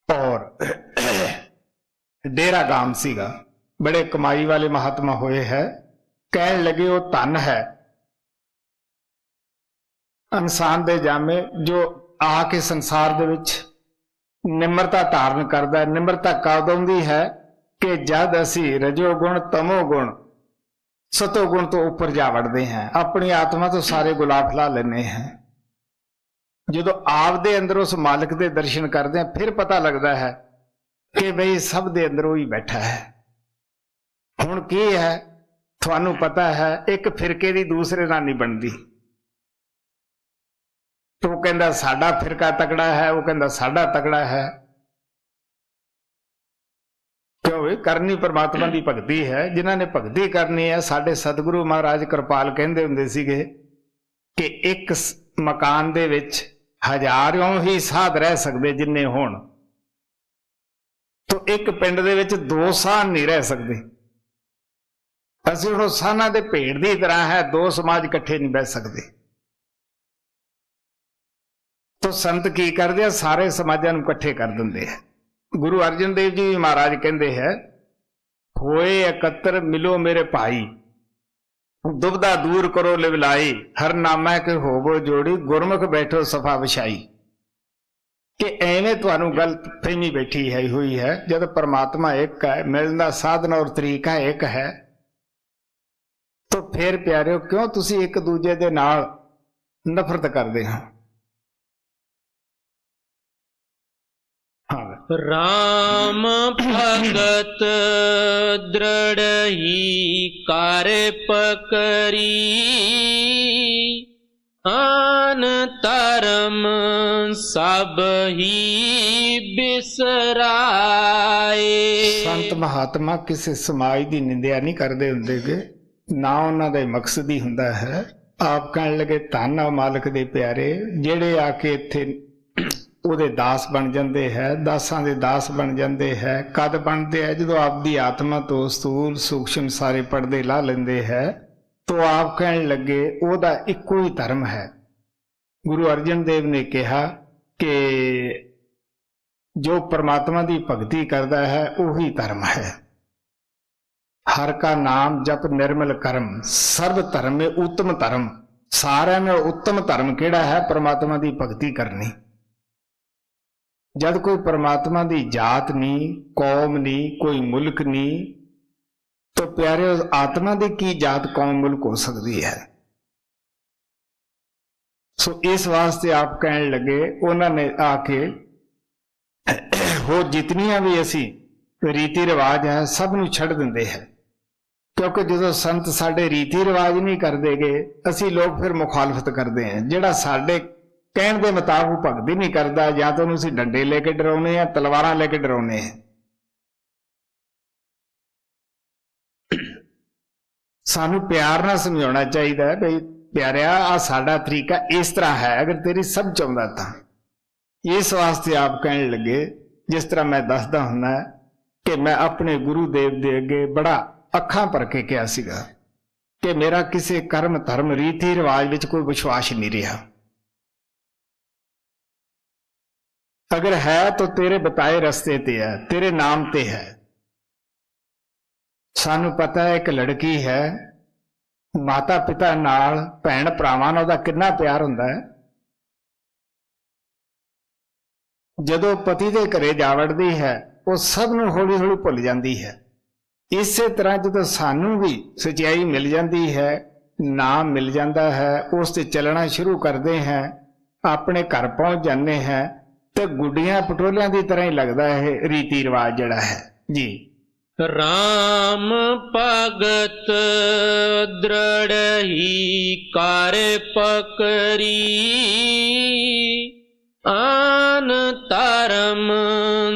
और डेरा गाम सीगा। बड़े कमाई वाले महात्मा होए है। कहन लगे वो धन है इंसान दे जामे जो आके संसार दे विच निम्रता धारण करता है। निम्रता कद आउंदी है कि जद असी रजोगुण तमोगुण सतोगुण तो ऊपर जा वड़ते हैं, अपनी आत्मा तो सारे गुलाब फैला लेने हैं। जो आपदे अंदर उस मालिक के दर्शन करते हैं फिर पता लगता है कि बई सब दे अंदर ही बैठा है। हुण की है थानू पता है, एक फिरके दी दूसरे नाल नहीं बनती। तो वो कहता साडा फिरका तगड़ा है, वो कहता साडा तगड़ा है। क्यों? करनी परमात्मा की भगती है। जिन्हां ने भगती करनी है, साडे सतगुरु महाराज कृपाल कहंदे हुंदे सीगे कि एक मकान दे विच हजारों ही साध रह सकते जिन्ने होण, तो एक पिंड दे विच 2 साध नहीं रह सकते। असीं हुण साहां दे भेड़ दी तरह है, 2 समाज इकट्ठे नहीं बैठ सकते। तो संत की करदे आ, सारे समाजां नूं इकट्ठे कर दिंदे है। गुरु अर्जन देव जी महाराज कहंदे है, होए एकत्र मिलो मेरे भाई, दुबदा दूर करो लिवलाई, हर नामा के होवो जोड़ी, गुरमुख बैठो सफा विछाई। कि एवें तुहानू गलत फहमी बैठी है हुई है। जब परमात्मा एक है, मिलना साधन और तरीका एक है, तो ਸੋ ਫਿਰ ਪਿਆਰਿਓ, ਕਿਉਂ ਤੁਸੀਂ ਇੱਕ ਦੂਜੇ ਦੇ ਨਾਲ ਨਫ਼ਰਤ ਕਰਦੇ ਹੋ? ਰਾਮ ਭਗਤ ਦ੍ਰਿੜ੍ਹੀ ਕਰ ਪਕਰੀ, ਆਨ ਧਰਮ ਸਭ ਹੀ ਬਿਸਰਾਏ। ਸੰਤ ਮਹਾਤਮਾ ਕਿਸੇ ਸਮਾਜ ਦੀ ਨਿੰਦਿਆ ਨਹੀਂ ਕਰਦੇ ਹੁੰਦੇ ਗੇ, ਨਾ ਉਹਨਾਂ ਦਾ ਮਕਸਦ ਹੀ ਹੁੰਦਾ ਹੈ। ਆਪ ਕਹਿਣ ਲੱਗੇ, ਧੰਨ ਆ ਮਾਲਕ ਦੇ ਪਿਆਰੇ, ਜਿਹੜੇ ਆ ਕੇ ਇੱਥੇ ਉਹਦੇ ਦਾਸ ਬਣ ਜਾਂਦੇ ਹੈ, ਦਾਸਾਂ ਦੇ ਦਾਸ ਬਣ ਜਾਂਦੇ ਹੈ। ਕਦ ਬਣਦੇ ਹੈ? ਜਦੋਂ ਆਪਦੀ ਆਤਮਾ ਤੋਂ ਸਥੂਲ ਸੂਖਸ਼ਮ ਸਾਰੇ ਪਰਦੇ ਲਾ ਲੈਂਦੇ ਹੈ। ਤੋ ਆਪ ਕਹਿਣ ਲੱਗੇ, ਉਹਦਾ ਇੱਕੋ ਹੀ ਧਰਮ ਹੈ। ਗੁਰੂ ਅਰਜਨ ਦੇਵ ਨੇ ਕਿਹਾ ਕਿ ਜੋ ਪਰਮਾਤਮਾ ਦੀ ਭਗਤੀ ਕਰਦਾ ਹੈ ਉਹੀ ਧਰਮ ਹੈ। ਹਰ ਕਾ ਨਾਮ ਜਪ ਨਿਰਮਲ ਕਰਮ, ਸਰਬ ਧਰਮ ਮੇ ਉੱਤਮ ਧਰਮ। ਸਾਰਿਆਂ ਨਾਲ ਉੱਤਮ ਧਰਮ ਕਿਹੜਾ ਹੈ? ਪਰਮਾਤਮਾ ਦੀ ਭਗਤੀ ਕਰਨੀ। ਜਦ ਕੋਈ ਪਰਮਾਤਮਾ ਦੀ ਜਾਤ ਨਹੀਂ, ਕੌਮ ਨਹੀਂ, ਕੋਈ ਮੁਲਕ ਨਹੀਂ, ਤਾਂ ਪਿਆਰਿਓ ਆਤਮਾ ਦੀ ਕੀ ਜਾਤ, ਕੌਮ, ਮੁਲਕ ਹੋ ਸਕਦੀ ਹੈ? ਸੋ ਇਸ ਵਾਸਤੇ ਆਪ ਕਹਿਣ ਲੱਗੇ, ਉਹਨਾਂ ਨੇ ਆ ਕੇ ਹੋਰ ਜਿਤਨੀਆਂ ਵੀ ਅਸੀਂ ਰੀਤੀ ਰਿਵਾਜ ਹੈ ਸਭ ਨੂੰ ਛੱਡ ਦਿੰਦੇ ਹੈ। ਕਿਉਂਕਿ ਜਦੋਂ ਸੰਤ ਸਾਡੇ ਰੀਤੀ ਰਿਵਾਜ ਨਹੀਂ ਕਰਦੇਗੇ, ਅਸੀਂ ਲੋਕ ਫਿਰ ਮੁਖਾਲਫਤ ਕਰਦੇ ਹਾਂ। ਜਿਹੜਾ ਸਾਡੇ ਕਹਿਣ ਦੇ ਮੁਤਾਬਕ ਭਗਤੀ ਨਹੀਂ ਕਰਦਾ, ਜਾਂ ਤਾਂ ਉਹਨੂੰ ਅਸੀਂ ਡੰਡੇ ਲੈ ਕੇ ਡਰਾਉਨੇ ਆ, ਤਲਵਾਰਾਂ ਲੈ ਕੇ ਡਰਾਉਨੇ ਆ। ਸਾਨੂੰ ਪਿਆਰ ਨਾਲ ਸਮਝਾਉਣਾ ਚਾਹੀਦਾ ਹੈ, ਬਈ ਪਿਆਰਿਆ ਆ ਸਾਡਾ ਤਰੀਕਾ ਇਸ ਤਰ੍ਹਾਂ ਹੈ, ਅਗਰ ਤੇਰੀ ਸਭ ਚਾਹੁੰਦਾ ਤਾਂ। ਇਸ ਵਾਸਤੇ ਆਪ ਕਹਿਣ ਲੱਗੇ, ਜਿਸ ਤਰ੍ਹਾਂ ਮੈਂ ਦੱਸਦਾ ਹੁੰਦਾ ਕਿ ਮੈਂ ਆਪਣੇ ਗੁਰੂ ਦੇਵ ਦੇ ਅੱਗੇ ਬੜਾ ਅੱਖਾਂ ਭਰ ਕੇ ਕਿਹਾ ਸੀਗਾ ਕਿ ਮੇਰਾ ਕਿਸੇ ਕਰਮ ਧਰਮ ਰੀਤੀ ਰਿਵਾਜ ਵਿੱਚ ਕੋਈ ਵਿਸ਼ਵਾਸ ਨਹੀਂ ਰਿਹਾ। ਅਗਰ ਹੈ ਤਾਂ ਤੇਰੇ ਬਤਾਏ ਰਸਤੇ ਤੇ ਹੈ, ਤੇਰੇ ਨਾਮ ਤੇ ਹੈ। ਸਾਨੂੰ ਪਤਾ ਹੈ ਇੱਕ ਲੜਕੀ ਹੈ, ਮਾਤਾ ਪਿਤਾ ਨਾਲ, ਭੈਣ ਭਰਾਵਾਂ ਨਾਲ ਉਹਦਾ ਕਿੰਨਾ ਪਿਆਰ ਹੁੰਦਾ ਹੈ। ਜਦੋਂ ਪਤੀ ਦੇ ਘਰੇ ਜਾ ਵੜਦੀ ਹੈ, ਉਹ ਸਭ ਨੂੰ ਹੌਲੀ ਹੌਲੀ ਭੁੱਲ ਜਾਂਦੀ ਹੈ। ਇਸੇ ਤਰ੍ਹਾਂ ਜਦੋਂ ਸਾਨੂੰ ਵੀ ਸਚਾਈ ਮਿਲ ਜਾਂਦੀ ਹੈ, ਨਾਮ ਮਿਲ ਜਾਂਦਾ ਹੈ, ਉਸ ਤੇ ਚੱਲਣਾ ਸ਼ੁਰੂ ਕਰਦੇ ਹਾਂ, ਆਪਣੇ ਘਰ ਪਹੁੰਚ ਜਾਂਦੇ ਹਾਂ, ਤੇ ਗੁੱਡੀਆਂ ਪਟੋਲਿਆਂ ਦੀ ਤਰ੍ਹਾਂ ਹੀ ਲੱਗਦਾ ਹੈ ਰੀਤੀ ਰਿਵਾਜ ਜਿਹੜਾ ਹੈ ਜੀ। ਰਾਮ ਭਗਤ ਦ੍ਰਿੜ੍ਹੀ ਕਰ ਪਕਰੀ, ਆਨ ਧਰਮ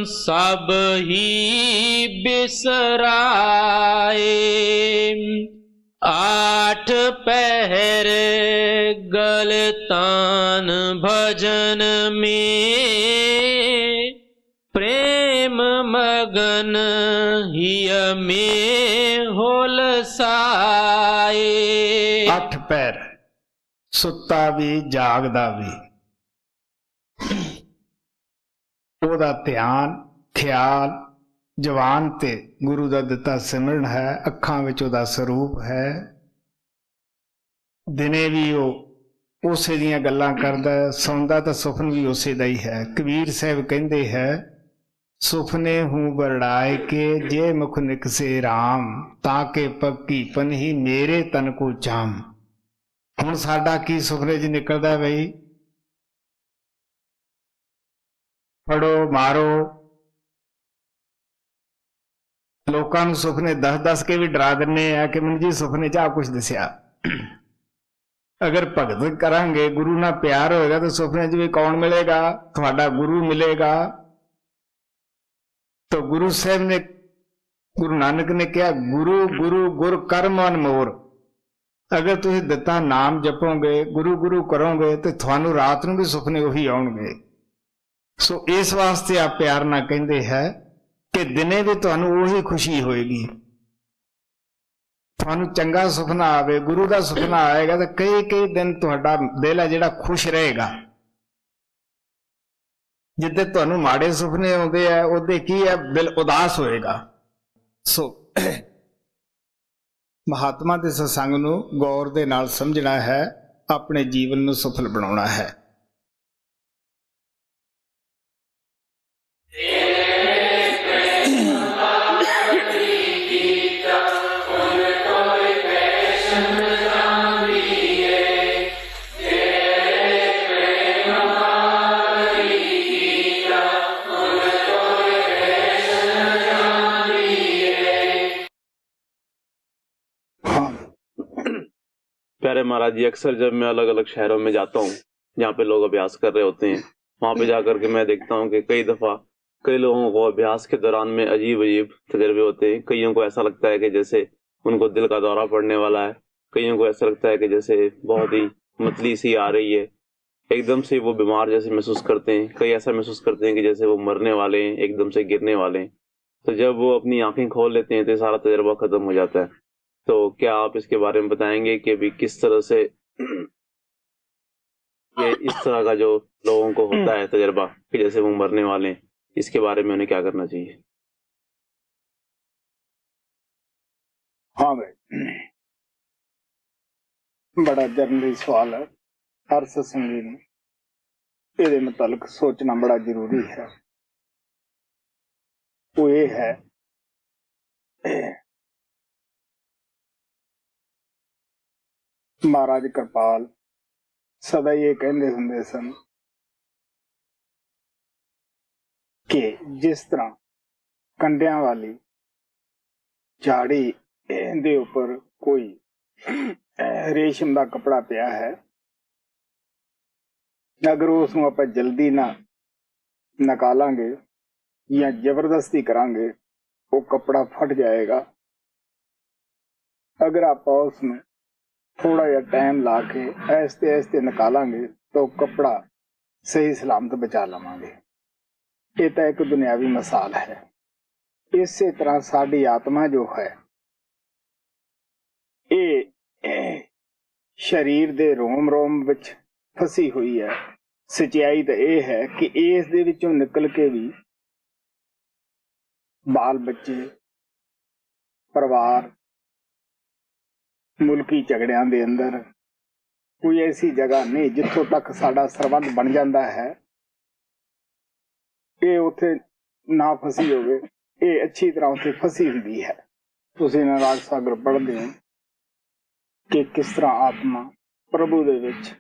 ਸਭ ਹੀ ਬਿਸਰਾਏ। ਆਠ ਪਹਿਰ ਗਲਤਾਨ ਭਜਨ में, प्रेम मगन हिय में होलसाए। ਅੱਠ ਪੈਰ, ਸੁੱਤਾ ਵੀ ਜਾਗਦਾ ਵੀ, ਉਹਦਾ ਧਿਆਨ ਖਿਆਲ ਜਵਾਨ ਤੇ ਗੁਰੂ ਦਾ ਦਿੱਤਾ ਸਿਮਰਨ ਹੈ, ਅੱਖਾਂ ਵਿੱਚ ਉਹਦਾ ਸਰੂਪ ਹੈ। ਦਿਨੇ ਵੀ ਉਹ ਉਸੇ ਦੀਆਂ ਗੱਲਾਂ ਕਰਦਾ, ਸੌਂਦਾ ਤਾਂ ਸੁਪਨ ਵੀ ਉਸੇ ਦਾ ਹੀ ਹੈ। ਕਬੀਰ ਸਾਹਿਬ ਕਹਿੰਦੇ ਹੈ, ਸੁਪਨੇ ਹੂੰ ਬਰੜਾਏ ਕੇ ਜੇ ਮੁਖ ਨਿਕਸੇ ਰਾਮ, ਤਾਂ ਕਿ ਪੱਕੀ ਪਨਹੀ ਮੇਰੇ ਤਨ ਕੋ ਚਾਮ। ਹੁਣ ਸਾਡਾ ਕੀ ਸੁਪਨੇ 'ਚ ਨਿਕਲਦਾ ਬਈ? ਫੜੋ ਮਾਰੋ। ਲੋਕਾਂ ਨੂੰ ਸੁਪਨੇ ਦੱਸ ਕੇ ਵੀ ਡਰਾ ਦਿੰਦੇ ਆ ਕਿ ਮੈਨੂੰ ਜੀ ਸੁਪਨੇ 'ਚ ਆ ਕੁਛ ਦੱਸਿਆ। ਅਗਰ ਭਗਤ ਕਰਾਂਗੇ, ਗੁਰੂ ਨਾਲ ਪਿਆਰ ਹੋਏਗਾ, ਤਾਂ ਸੁਪਨੇ 'ਚ ਵੀ ਕੌਣ ਮਿਲੇਗਾ? ਤੁਹਾਡਾ ਗੁਰੂ ਮਿਲੇਗਾ। ਤਾਂ ਗੁਰੂ ਸਾਹਿਬ ਨੇ, ਗੁਰੂ ਨਾਨਕ ਨੇ ਕਿਹਾ, ਗੁਰੂ ਗੁਰੂ ਗੁਰ ਕਰਮ ਅਨਮੋਲ। ਅਗਰ ਤੁਸੀਂ ਦਿੱਤਾ ਨਾਮ ਜਪੋਗੇ, ਗੁਰੂ ਗੁਰੂ ਕਰੋਗੇ, ਤੇ ਤੁਹਾਨੂੰ ਰਾਤ ਨੂੰ ਵੀ ਸੁਪਨੇ ਉਹੀ ਆਉਣਗੇ। ਸੋ ਇਸ ਵਾਸਤੇ ਆਪ ਪਿਆਰ ਨਾਲ ਕਹਿੰਦੇ ਹੈ ਕਿ ਦਿਨੇ ਵੀ ਤੁਹਾਨੂੰ ਉਹੀ ਖੁਸ਼ੀ ਹੋਏਗੀ। ਤੁਹਾਨੂੰ ਚੰਗਾ ਸੁਪਨਾ ਆਵੇ, ਗੁਰੂ ਦਾ ਸੁਪਨਾ ਆਏਗਾ, ਤਾਂ ਕਈ ਦਿਨ ਤੁਹਾਡਾ ਦਿਲ ਹੈ ਜਿਹੜਾ ਖੁਸ਼ ਰਹੇਗਾ। ਜਿੱਦੇ ਤੁਹਾਨੂੰ ਮਾੜੇ ਸੁਪਨੇ ਆਉਂਦੇ ਆ, ਉਹਦੇ ਕੀ ਹੈ, ਦਿਲ ਉਦਾਸ ਹੋਏਗਾ। ਸੋ ਮਹਾਤਮਾ ਦੇ ਸਤਸੰਗ ਨੂੰ ਗੌਰ ਦੇ ਨਾਲ ਸਮਝਣਾ ਹੈ, ਆਪਣੇ ਜੀਵਨ ਨੂੰ ਸਫਲ ਬਣਾਉਣਾ ਹੈ। प्यारे महाराज जी, अक्सर जब मैं अलग अलग शहरों में जाता हूँ जहाँ पे लोग अभ्यास कर रहे होते हैं, वहां पे जाकर के मैं देखता हूँ कि कई दफा कई लोगों को अभ्यास के दौरान में अजीब अजीब तजर्बे होते हैं। कईयों को ऐसा लगता है कि जैसे उनको दिल का दौरा पड़ने वाला है, कईयों को ऐसा लगता है कि जैसे बहुत ही मतली सी आ रही है, एकदम से वो बीमार जैसे महसूस करते हैं, कई ऐसा महसूस करते हैं कि जैसे वो मरने वाले हैं, एकदम से गिरने वाले हैं। तो जब वो अपनी आंखें खोल लेते हैं तो ये सारा तजर्बा खत्म हो जाता है। तो क्या आप इसके बारे में बताएंगे कि अभी किस तरह से ये इस तरह का जो लोगों को होता है तजर्बा कि जैसे वो मरने वाले हैं, इसके बारे में उन्हें क्या करना चाहिए? हाँ भाई, बड़ा जरूरी सवाल है। हर सत्संगी ने ਇਹਦੇ मुतालिक सोचना बड़ा जरूरी है। वो ये है महाराज कृपाल सदा ये कहते हुंदे सन कि जिस तरह कंडियां वाली झाड़ी दे उपर कोई रेशम का कपड़ा पिया है, अगर उसनूं आपां जल्दी ना निकालांगे या जबरदस्ती करांगे वो कपड़ा फट जाएगा। अगर आप उसनूं थोड़ा जा टाइम ला के ऐसते ऐसते निकालांगे तो कपड़ा सही सलामत बचा लवांगे। ये तो एक दुनियावी मिसाल है। इसी तरह साडी आत्मा जो है ये शरीर दे रोम रोम विच फसी हुई है। सच्चाई तो यह है कि इस दे विचों निकल के भी बाल बच्चे, परिवार, मुल्की झगड़ियां दे अंदर कोई ऐसी जगह नहीं जिथों तक साडा सरबंध बन जाता है ये उथे ना फसी होवे, ये अच्छी तरह उथे फसी हुई है। तुसीं राग सागर पढ़दे हो कि किस तरह आत्मा प्रभु दे विच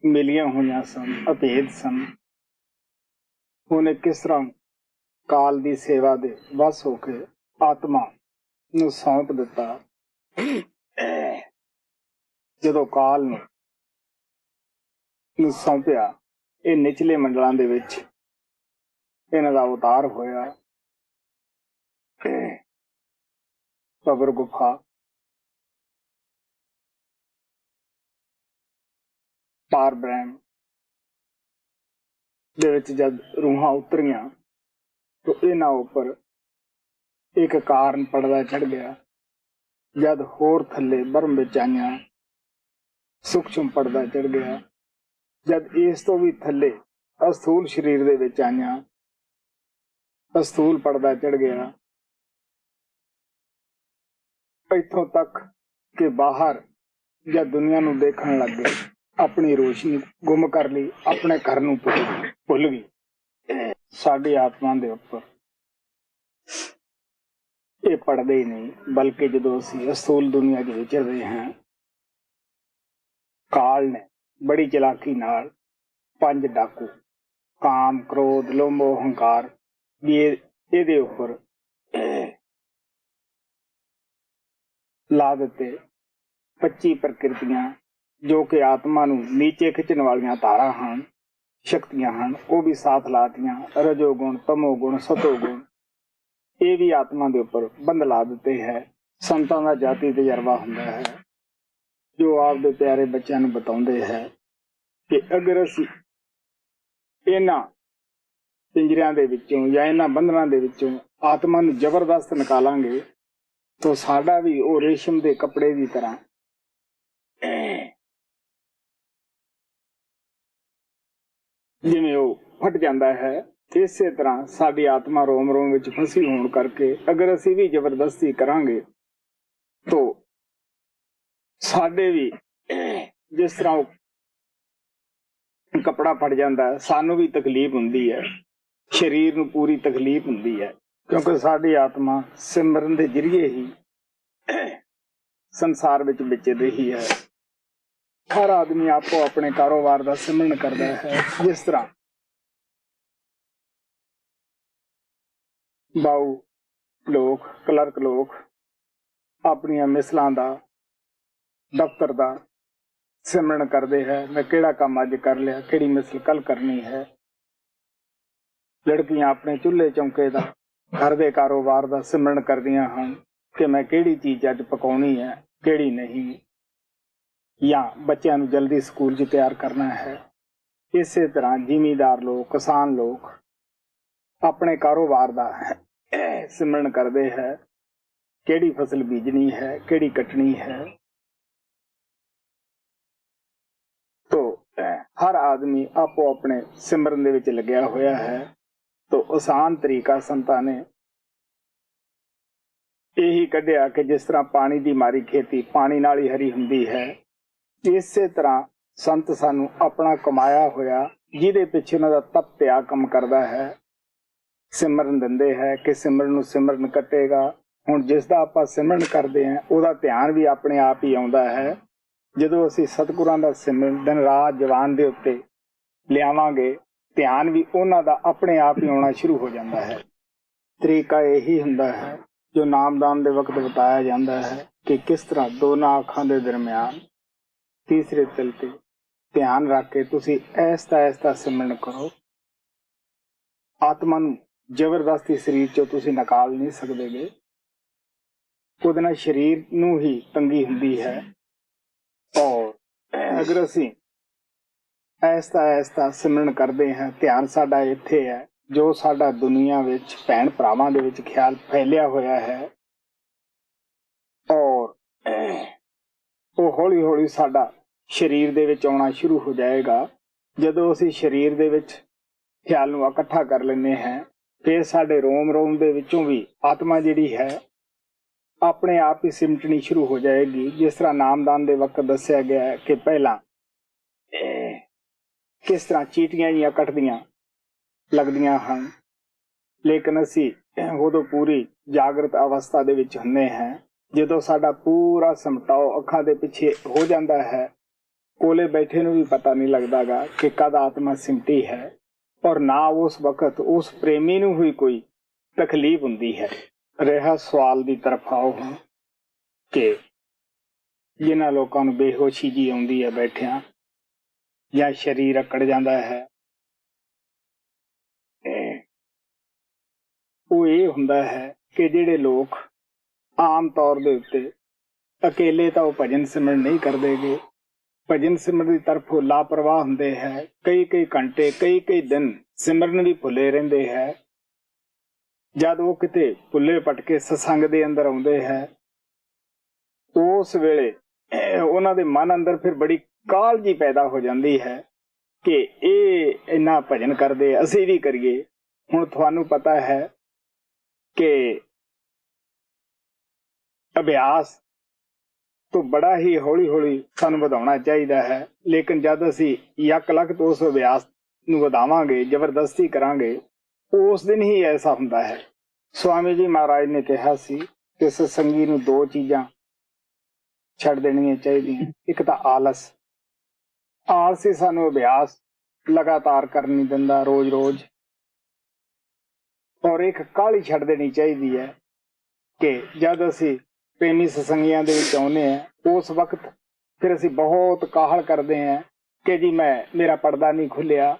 मिलियां हुई सन, अभेद सन। उन्हें किस तरह काल दी सेवा दे वस होके आत्मा नूं सौंप दिता। जदों काल नूं सौंपिया, ये निचले मंडलां दे विच इन्हां दा अवतार होया। कबर गुफा, पार ब्रह्म दे विच जद रूहां उतरियां तो इन्हां उपर एक कारण पड़दा चढ़ गया। जद होर थल्ले बरम विच आईयां सूक्ष्म पड़दा चढ़ गया। जद इस तो भी थल्ले अस्थूल शरीर दे विच आईयां अस्थूल पड़दा चढ़ गया। इत्थों तक कि बाहर जद दुनिया नूं देखण लग गए, अपनी रोशनी गुम कर ली, अपने घर नूं भुल गई। साडी आत्मा दे उपर ये पड़दे ही नहीं, बल्कि जदों असीं अस्थूल दुनिया दे विच रहे हैं, काल ने बड़ी चलाकी नाल पंज डाकू काम, क्रोध, लोभ, अहंकार ये उपर ला दिते 25 प्रकृतियां जो कि आत्मा नूं नीचे खिंचण वालियां तारा हन, शक्तियां हन, वो भी साथ लातियां। रजोगुण, तमोगुण, सतोगुण ये भी आत्मा दे उपर बंद ला दिते है। संतां दा जाति तजर्बा हुंदा है जो आपदे प्यारे बच्चों नूं बताउंदे है कि अगर असीं इन्हां पिंजरियां दे विचों या इन्हां बंधनां दे विचों आत्मा नूं जबरदस्त निकालांगे तो साडा भी वो रेशम दे कपड़े की तरह जिवें वो फट जाता है। इसे तरह साडी आत्मा रोम रोम विच फसी होने करके अगर असीं भी जबरदस्ती करांगे तो साडे भी जिस तरह कपड़ा फट जाता है, सानू भी तकलीफ हुंदी है, शरीर नूं पूरी तकलीफ हुंदी है, क्योंकि साडी आत्मा सिमरन दे जरिए ही संसार विच विच रही है। हर आदमी आपो अपने कारोबार का सिमरन करता है। जिस तरह बाऊ लोग, क्लर्क लोग अपनी मिसलों का ਦਫ਼ਤਰ ਦਾ ਸਿਮਰਨ ਕਰਦੇ ਹੈ। ਮੈਂ ਕਿਹੜਾ ਕੰਮ ਅੱਜ ਕਰ ਲਿਆ, ਕਿਹੜੀ ਮਿਸਲ ਕੱਲ ਕਰਨੀ ਹੈ। ਲੜਕੀਆਂ ਆਪਣੇ ਚੁੱਲ੍ਹੇ ਚੌਂਕੇ ਦਾ, ਘਰ ਦੇ ਕਾਰੋਬਾਰ ਦਾ ਸਿਮਰਨ ਕਰਦੀਆਂ ਹਨ ਕਿ ਮੈਂ ਕਿਹੜੀ ਚੀਜ਼ ਅੱਜ ਪਕਾਉਣੀ ਹੈ, ਕਿਹੜੀ ਨਹੀਂ, ਜਾਂ ਬੱਚਿਆਂ ਨੂੰ ਜਲਦੀ ਸਕੂਲ 'ਚ ਤਿਆਰ ਕਰਨਾ ਹੈ। ਇਸੇ ਤਰ੍ਹਾਂ ਜ਼ਿਮੀਂਦਾਰ ਲੋਕ, ਕਿਸਾਨ ਲੋਕ ਆਪਣੇ ਕਾਰੋਬਾਰ ਦਾ ਸਿਮਰਨ ਕਰਦੇ ਹੈ, ਕਿਹੜੀ ਫਸਲ ਬੀਜਣੀ ਹੈ, ਕਿਹੜੀ ਕੱਟਣੀ ਹੈ। ਤੋ ਹਰ ਆਦਮੀ ਆਪੋ ਆਪਣੇ ਸਿਮਰਨ ਦੇ ਵਿੱਚ ਲੱਗਿਆ ਹੋਇਆ ਹੈ। ਤੋ ਆਸਾਨ ਤਰੀਕਾ ਸੰਤਾਂ ਨੇ ਇਹੀ ਕੱਢਿਆ ਕਿ ਜਿਸ ਤਰ੍ਹਾਂ ਪਾਣੀ ਦੀ ਮਾਰੀ ਖੇਤੀ ਪਾਣੀ ਨਾਲ ਹੀ ਹਰੀ ਹੁੰਦੀ ਹੈ, ਇਸੇ ਤਰ੍ਹਾਂ ਸੰਤ ਸਾਨੂੰ ਆਪਣਾ ਕਮਾਇਆ ਹੋਇਆ, ਜਿਹਦੇ ਪਿੱਛੇ ਉਹਨਾਂ ਦਾ ਤਪ ਤਿਆਗ ਕੰਮ ਕਰਦਾ ਹੈ, ਸਿਮਰਨ ਦਿੰਦੇ ਹੈ ਕਿ ਸਿਮਰਨ ਨੂੰ ਸਿਮਰਨ ਕੱਟੇਗਾ। ਹੁਣ ਜਿਸ ਦਾ ਆਪਾਂ ਸਿਮਰਨ ਕਰਦੇ ਹਾਂ ਉਹਦਾ ਧਿਆਨ ਵੀ ਆਪਣੇ ਆਪ ਹੀ ਆਉਂਦਾ ਹੈ। ਜਦੋਂ ਅਸੀਂ ਸਤਿਗੁਰਾਂ ਦਾ ਸਿਮਰਨ ਦਿਨ ਰਾਤ ਜਵਾਨ ਦੇ ਉੱਤੇ ਲਿਆਵਾਂਗੇ, ਧਿਆਨ ਵੀ ਉਹਨਾਂ ਦਾ ਆਪਣੇ ਆਪ ਹੀ ਆਉਣਾ ਸ਼ੁਰੂ ਹੋ ਜਾਂਦਾ ਹੈ। ਤਰੀਕਾ ਇਹੀ ਹੁੰਦਾ ਹੈ ਜੋ ਨਾਮਦਾਨ ਦੇ ਵਕਤ ਬਤਾਇਆ ਜਾਂਦਾ ਹੈ ਕਿ ਕਿਸ ਤਰ੍ਹਾਂ ਦੋਨਾਂ ਅੱਖਾਂ ਦੇ ਦਰਮਿਆਨ ਤੀਸਰੇ ਤਿਲ ਤੇ ਧਿਆਨ ਰੱਖ ਕੇ ਤੁਸੀਂ ਐਸਤਾ ਐਸਤਾ ਸਿਮਰਨ ਕਰੋ। ਆਤਮਾ ਨੂੰ ਜ਼ਬਰਦਸਤੀ ਸਰੀਰ ਚੋਂ ਤੁਸੀਂ ਨਿਕਾਲ ਨਹੀਂ ਸਕਦੇਗੇ, ਉਹਦੇ ਨਾਲ ਸਰੀਰ ਨੂੰ ਹੀ ਤੰਗੀ ਹੁੰਦੀ ਹੈ। ਔਰ ਅਗਰ ਅਸੀਂ ਐਸਤਾ ਐਸਤਾ ਸਿਮਰਨ ਕਰਦੇ ਹਾਂ, ਧਿਆਨ ਸਾਡਾ ਇੱਥੇ ਹੈ, ਜੋ ਸਾਡਾ ਦੁਨੀਆ ਵਿੱਚ ਭੈਣ ਭਰਾਵਾਂ ਦੇ ਵਿੱਚ ਖਿਆਲ ਫੈਲਿਆ ਹੋਇਆ ਹੈ, ਔਰ ਉਹ ਹੌਲੀ ਹੌਲੀ ਸਾਡਾ ਸਰੀਰ ਦੇ ਵਿੱਚ ਆਉਣਾ ਸ਼ੁਰੂ ਹੋ ਜਾਏਗਾ। ਜਦੋਂ ਅਸੀਂ ਸਰੀਰ ਦੇ ਵਿੱਚ ਖਿਆਲ ਨੂੰ ਇਕੱਠਾ ਕਰ ਲੈਂਦੇ ਹਾਂ, ਫਿਰ ਸਾਡੇ ਰੋਮ ਰੋਮ ਦੇ ਵਿੱਚੋਂ ਵੀ ਆਤਮਾ ਜਿਹੜੀ ਹੈ ਆਪਣੇ ਆਪ ਹੀ ਸਿਮਟਣੀ ਸ਼ੁਰੂ ਹੋ ਜਾਏਗੀ। ਜਿਸ ਤਰ੍ਹਾਂ ਨਾਮਦਾਨ ਦੇ ਵਕਤ ਦੱਸਿਆ ਗਿਆ ਹੈ ਕਿ ਪਹਿਲਾਂ ਕਿਸ ਤਰ੍ਹਾਂ ਚੀਟੀਆਂ ਜੀਆਂ ਕੱਟਦੀਆਂ ਲੱਗਦੀਆਂ ਹਨ, ਲੇਕਿਨ ਅਸੀਂ ਉਦੋਂ ਪੂਰੀ ਜਾਗਰਤ ਅਵਸਥਾ ਦੇ ਵਿੱਚ ਹੁੰਦੇ ਹਾਂ। ਜਦੋਂ ਸਾਡਾ ਪੂਰਾ ਸਮਟਾਓ ਅੱਖਾਂ ਦੇ ਪਿੱਛੇ ਹੋ ਜਾਂਦਾ ਹੈ, ਕੋਲੇ ਬੈਠੇ ਨੂੰ ਵੀ ਪਤਾ ਨਹੀਂ ਲੱਗਦਾਗਾ ਕਿ ਕਦ ਆਤਮਾ ਸਿਮਟੀ ਹੈ, ਔਰ ਨਾ ਉਸ ਵਕਤ ਉਸ ਪ੍ਰੇਮੀ ਨੂੰ ਵੀ ਕੋਈ ਤਕਲੀਫ ਹੁੰਦੀ ਹੈ। ਰਿਹਾ ਸਵਾਲ ਦੀ ਤਰਫ ਆਓ ਹੁਣ ਕਿ ਜਿਨ੍ਹਾਂ ਲੋਕਾਂ ਨੂੰ ਬੇਹੋਸ਼ੀ ਜੀ ਆਉਂਦੀ ਹੈ ਬੈਠਿਆਂ, ਜਾਂ ਸਰੀਰ ਅਕੜ ਜਾਂਦਾ ਹੈ, ਉਹ ਇਹ ਹੁੰਦਾ ਹੈ ਕਿ ਜਿਹੜੇ ਲੋਕ ਆਮ ਤੌਰ ਦੇ ਉੱਤੇ ਅਕੇਲੇ ਤਾਂ ਉਹ ਭਜਨ ਸਿਮਰਨ ਨਹੀਂ ਕਰਦੇਗੇ, ਭਜਨ ਸਿਮਰਨ ਦੀ ਤਰਫੋਂ ਲਾਪਰਵਾਹ ਹੁੰਦੇ ਹੈ, ਕਈ ਕਈ ਘੰਟੇ ਕਈ ਕਈ ਦਿਨ ਸਿਮਰਨ ਵੀ ਭੁੱਲੇ ਰਹਿੰਦੇ ਹੈ। ਜਦ ਉਹ ਕਿਤੇ ਭੁੱਲੇ ਭਟਕੇ ਸਤਸੰਗ ਦੇ ਅੰਦਰ ਆਉਂਦੇ ਹੈ, ਉਸ ਵੇਲੇ ਉਹਨਾਂ ਦੇ ਮਨ ਅੰਦਰ ਫਿਰ ਬੜੀ ਕਾਹਲ ਪੈਦਾ ਹੋ ਜਾਂਦੀ ਹੈ ਕਿ ਇਹ ਇੰਨਾ ਭਜਨ ਕਰਦੇ, ਅਸੀਂ ਵੀ ਕਰੀਏ। ਹੁਣ ਤੁਹਾਨੂੰ ਪਤਾ ਹੈ ਕਿ ਅਭਿਆਸ ਤੋਂ ਬੜਾ ਹੀ ਹੌਲੀ ਹੌਲੀ ਸਾਨੂੰ ਵਧਾਉਣਾ ਚਾਹੀਦਾ ਹੈ, ਲੇਕਿਨ ਜਦ ਅਸੀਂ ਯਕ ਲਖਤ ਉਸ ਅਭਿਆਸ ਨੂੰ ਵਧਾਵਾਂਗੇ, ਜ਼ਬਰਦਸਤੀ ਕਰਾਂਗੇ, ਉਸ ਦਿਨ ਹੀ ਐਸਾ ਹੁੰਦਾ ਹੈ। ਸਵਾਮੀ ਜੀ ਮਹਾਰਾਜ ਨੇ ਕਿਹਾ ਸੀ ਕਿ ਸਤਸੰਗੀ ਨੂੰ ਦੋ ਚੀਜ਼ਾਂ ਛੱਡ ਦੇਣੀਆਂ ਚਾਹੀਦੀਆਂ। ਇੱਕ ਤਾਂ ਆਲਸ, ਆਲਸੀ ਸਾਨੂੰ ਅਭਿਆਸ ਲਗਾਤਾਰ ਕਰਨ ਨਹੀਂ ਦਿੰਦਾ ਰੋਜ਼ ਰੋਜ਼, ਔਰ ਇੱਕ ਕਾਹਲੀ ਛੱਡ ਦੇਣੀ ਚਾਹੀਦੀ ਹੈ ਕਿ ਜਦ ਅਸੀਂ ਪ੍ਰੇਮੀ ਸਤਸੰਗੀਆਂ ਦੇ ਵਿੱਚ ਆਉਂਦੇ ਹਾਂ, ਉਸ ਵਕਤ ਫਿਰ ਅਸੀਂ ਬਹੁਤ ਕਾਹਲ ਕਰਦੇ ਹਾਂ ਕਿ ਜੀ ਮੇਰਾ ਪਰਦਾ ਨਹੀਂ ਖੁੱਲਿਆ।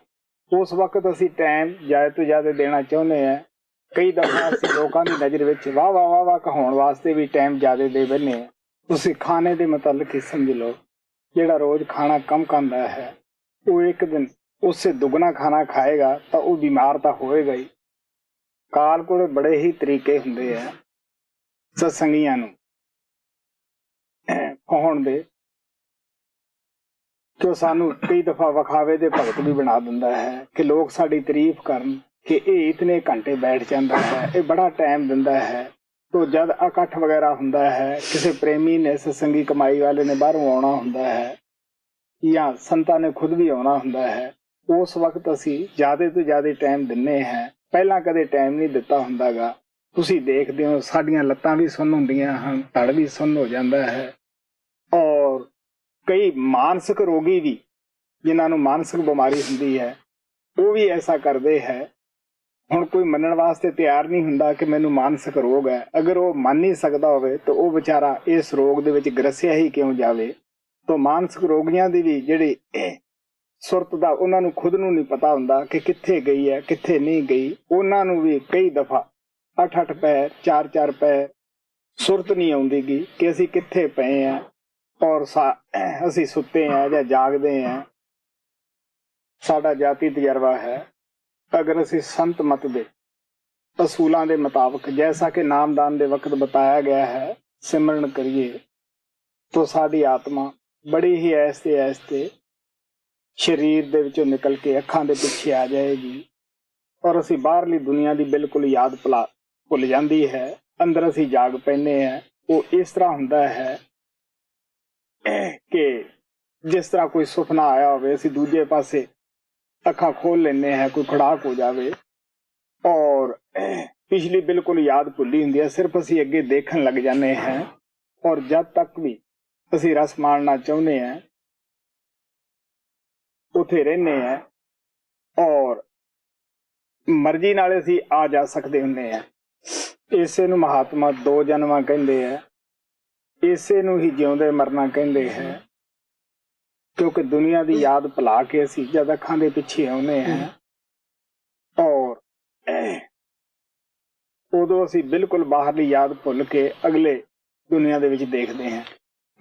ਉਸ ਵਕਤ ਅਸੀਂ ਟਾਈਮ ਜ਼ਿਆਦਾ ਤੋਂ ਜ਼ਿਆਦਾ ਦੇਣਾ ਚਾਹੁੰਦੇ ਹਾਂ। ਕਈ ਦਫਾ ਅਸੀਂ ਲੋਕਾਂ ਦੀ ਨਜ਼ਰ ਵਿੱਚ ਵਾਹ ਵਾਹ ਵਾਹ ਵਾਹ ਕਹਾਉਣ ਵਾਸਤੇ ਵੀ ਟਾਈਮ ਜ਼ਿਆਦਾ ਦੇ ਬੈਠੇ ਹਾਂ। ਤੁਸੀਂ ਖਾਣੇ ਦੇ ਮੁਤਲਕ ਹੀ ਸਮਝ ਲਓ, ਜਿਹੜਾ ਰੋਜ਼ ਖਾਣਾ ਕਮ ਖਾਂਦਾ ਹੈ ਉਹ ਇੱਕ ਦਿਨ ਉਸੇ ਦੁੱਗਣਾ ਖਾਣਾ ਖਾਏਗਾ ਤਾਂ ਉਹ ਬਿਮਾਰ ਤਾਂ ਹੋਏਗਾ ਹੀ। ਕਾਲ ਕੋਲ ਬੜੇ ਹੀ ਤਰੀਕੇ ਹੁੰਦੇ ਆ ਸਤਸੰਗੀਆਂ ਨੂੰ ਕਹਾਉਣ ਦੇ, ਕਿ ਉਹ ਸਾਨੂੰ ਕਈ ਦਫਾ ਵਿਖਾਵੇ ਦੇ ਭਗਤ ਵੀ ਬਣਾ ਦਿੰਦਾ ਹੈ ਕਿ ਲੋਕ ਸਾਡੀ ਤਾਰੀਫ ਕਰਨ ਕਿ ਇਹ ਇਤਨੇ ਘੰਟੇ ਬੈਠ ਜਾਂਦਾ ਹੈ, ਇਹ ਬੜਾ ਟਾਈਮ ਦਿੰਦਾ ਹੈ। ਤੋ ਜਦ ਇਕੱਠ ਵਗੈਰਾ ਹੁੰਦਾ ਹੈ, ਕਿਸੇ ਪ੍ਰੇਮੀ ਨੇ ਸਤਸੰਗੀ ਕਮਾਈ ਵਾਲੇ ਨੇ ਬਾਹਰੋਂ ਆਉਣਾ ਹੁੰਦਾ ਹੈ, ਜਾਂ ਸੰਤਾਂ ਨੇ ਖੁਦ ਵੀ ਆਉਣਾ ਹੁੰਦਾ ਹੈ, ਉਸ ਵਕਤ ਅਸੀਂ ਜ਼ਿਆਦਾ ਤੋਂ ਜ਼ਿਆਦਾ ਟਾਈਮ ਦਿੰਦੇ ਹਾਂ। ਪਹਿਲਾਂ ਕਦੇ ਟਾਈਮ ਨਹੀਂ ਦਿੱਤਾ ਹੁੰਦਾਗਾ। ਤੁਸੀਂ ਦੇਖਦੇ ਹੋ ਸਾਡੀਆਂ ਲੱਤਾਂ ਵੀ ਸੁੰਨ ਹੁੰਦੀਆਂ ਹਨ, ਧੜ ਵੀ ਸੁੰਨ ਹੋ ਜਾਂਦਾ ਹੈ, ਔਰ ਕਈ ਮਾਨਸਿਕ ਰੋਗੀ ਵੀ, ਜਿਨ੍ਹਾਂ ਨੂੰ ਮਾਨਸਿਕ ਬਿਮਾਰੀ ਹੁੰਦੀ ਹੈ, ਉਹ ਵੀ ਐਸਾ ਕਰਦੇ ਹੈ। ਹੁਣ ਕੋਈ ਮੰਨਣ ਵਾਸਤੇ ਤਿਆਰ ਨਹੀਂ ਹੁੰਦਾ ਕਿ ਮੈਨੂੰ ਮਾਨਸਿਕ ਰੋਗ ਹੈ। ਅਗਰ ਉਹ ਮੰਨ ਨਹੀਂ ਸਕਦਾ ਹੋਵੇ ਤਾਂ ਉਹ ਵਿਚਾਰਾ ਇਸ ਰੋਗ ਦੇ ਵਿੱਚ ਗ੍ਰਸਿਆ ਹੀ ਕਿਉਂ ਜਾਵੇ। ਤਾਂ ਮਾਨਸਿਕ ਰੋਗੀਆਂ ਦੀ ਵੀ ਜਿਹੜੀ ਸੁਰਤ ਦਾ ਉਹਨਾਂ ਨੂੰ ਖੁਦ ਨੂੰ ਨਹੀਂ ਪਤਾ ਹੁੰਦਾ ਕਿ ਕਿੱਥੇ ਗਈ ਹੈ ਕਿੱਥੇ ਨਹੀਂ ਗਈ। ਉਹਨਾਂ ਨੂੰ ਵੀ ਕਈ ਦਫਾ 8-8 ਪੈਰ 4-4 ਪੈਰ ਸੁਰਤ ਨਹੀਂ ਆਉਂਦੀਗੀ ਕਿ ਅਸੀਂ ਕਿੱਥੇ ਪਏ ਹਾਂ ਔਰ ਅਸੀਂ ਸੁੱਤੇ ਹਾਂ ਜਾਂ ਜਾਗਦੇ ਹਾਂ। ਸਾਡਾ ਜਾਤੀ ਤਜਰਬਾ ਹੈ, ਅਗਰ ਅਸੀਂ ਸੰਤ ਮਤ ਦੇ ਅਸੂਲਾਂ ਦੇ ਮੁਤਾਬਕ ਜੈਸਾ ਕਿ ਨਾਮਦਾਨ ਦੇ ਵਕਤ ਬਤਾਇਆ ਗਿਆ ਹੈ ਸਿਮਰਨ ਕਰੀਏ ਤਾਂ ਸਾਡੀ ਆਤਮਾ ਬੜੀ ਹੀ ਐਸਤੇ ਸਰੀਰ ਦੇ ਵਿੱਚੋਂ ਨਿਕਲ ਕੇ ਅੱਖਾਂ ਦੇ ਪਿੱਛੇ ਆ ਜਾਏਗੀ ਔਰ ਅਸੀਂ ਬਾਹਰਲੀ ਦੁਨੀਆ ਦੀ ਬਿਲਕੁਲ ਯਾਦ ਭੁੱਲ ਜਾਂਦੀ ਹੈ। ਅੰਦਰ ਅਸੀਂ ਜਾਗ ਪੈਂਦੇ ਹਾਂ। ਉਹ ਇਸ ਤਰ੍ਹਾਂ ਹੁੰਦਾ ਹੈ ਕਿ ਜਿਸ ਤਰ੍ਹਾਂ ਕੋਈ ਸੁਪਨਾ ਆਇਆ ਹੋਵੇ, ਅਸੀਂ ਦੂਜੇ ਪਾਸੇ ਅੱਖਾਂ ਖੋਲ ਲੈਂਦੇ ਹਾਂ, ਕੋਈ ਖੜਾਕ ਹੋ ਜਾਵੇ ਔਰ ਪਿਛਲੀ ਬਿਲਕੁਲ ਯਾਦ ਭੁੱਲੀ ਹੁੰਦੀ ਹੈ, ਸਿਰਫ ਅਸੀਂ ਅੱਗੇ ਦੇਖਣ ਲੱਗ ਜਾਂਦੇ ਹਾਂ ਔਰ ਜਦ ਤੱਕ ਵੀ ਅਸੀਂ ਰਸ ਮਾਣਨਾ ਚਾਹੁੰਦੇ ਹਾਂ ਉੱਥੇ ਰਹਿੰਦੇ ਹਾਂ ਔਰ ਮਰਜ਼ੀ ਨਾਲ ਅਸੀਂ ਆ ਜਾ ਸਕਦੇ ਹੁੰਦੇ ਹਾਂ। ਇਸੇ ਨੂੰ ਮਹਾਤਮਾ 2 ਜਨਮਾਂ ਕਹਿੰਦੇ ਆ, ਇਸੇ ਨੂੰ ਹੀ ਜਿਉਂਦੇ ਮਰਨਾ ਕਹਿੰਦੇ ਹੈ। ਕਿਉਂਕਿ ਦੁਨੀਆ ਦੀ ਯਾਦ ਭੁਲਾ ਕੇ ਅਸੀਂ ਜਦ ਅੱਖਾਂ ਦੇ ਪਿੱਛੇ ਆਉਂਦੇ ਹਾਂ ਔਰ ਉਦੋਂ ਅਸੀਂ ਬਿਲਕੁਲ ਬਾਹਰਲੀ ਯਾਦ ਭੁੱਲ ਕੇ ਅਗਲੇ ਦੁਨੀਆ ਦੇ ਵਿੱਚ ਦੇਖਦੇ ਹਾਂ।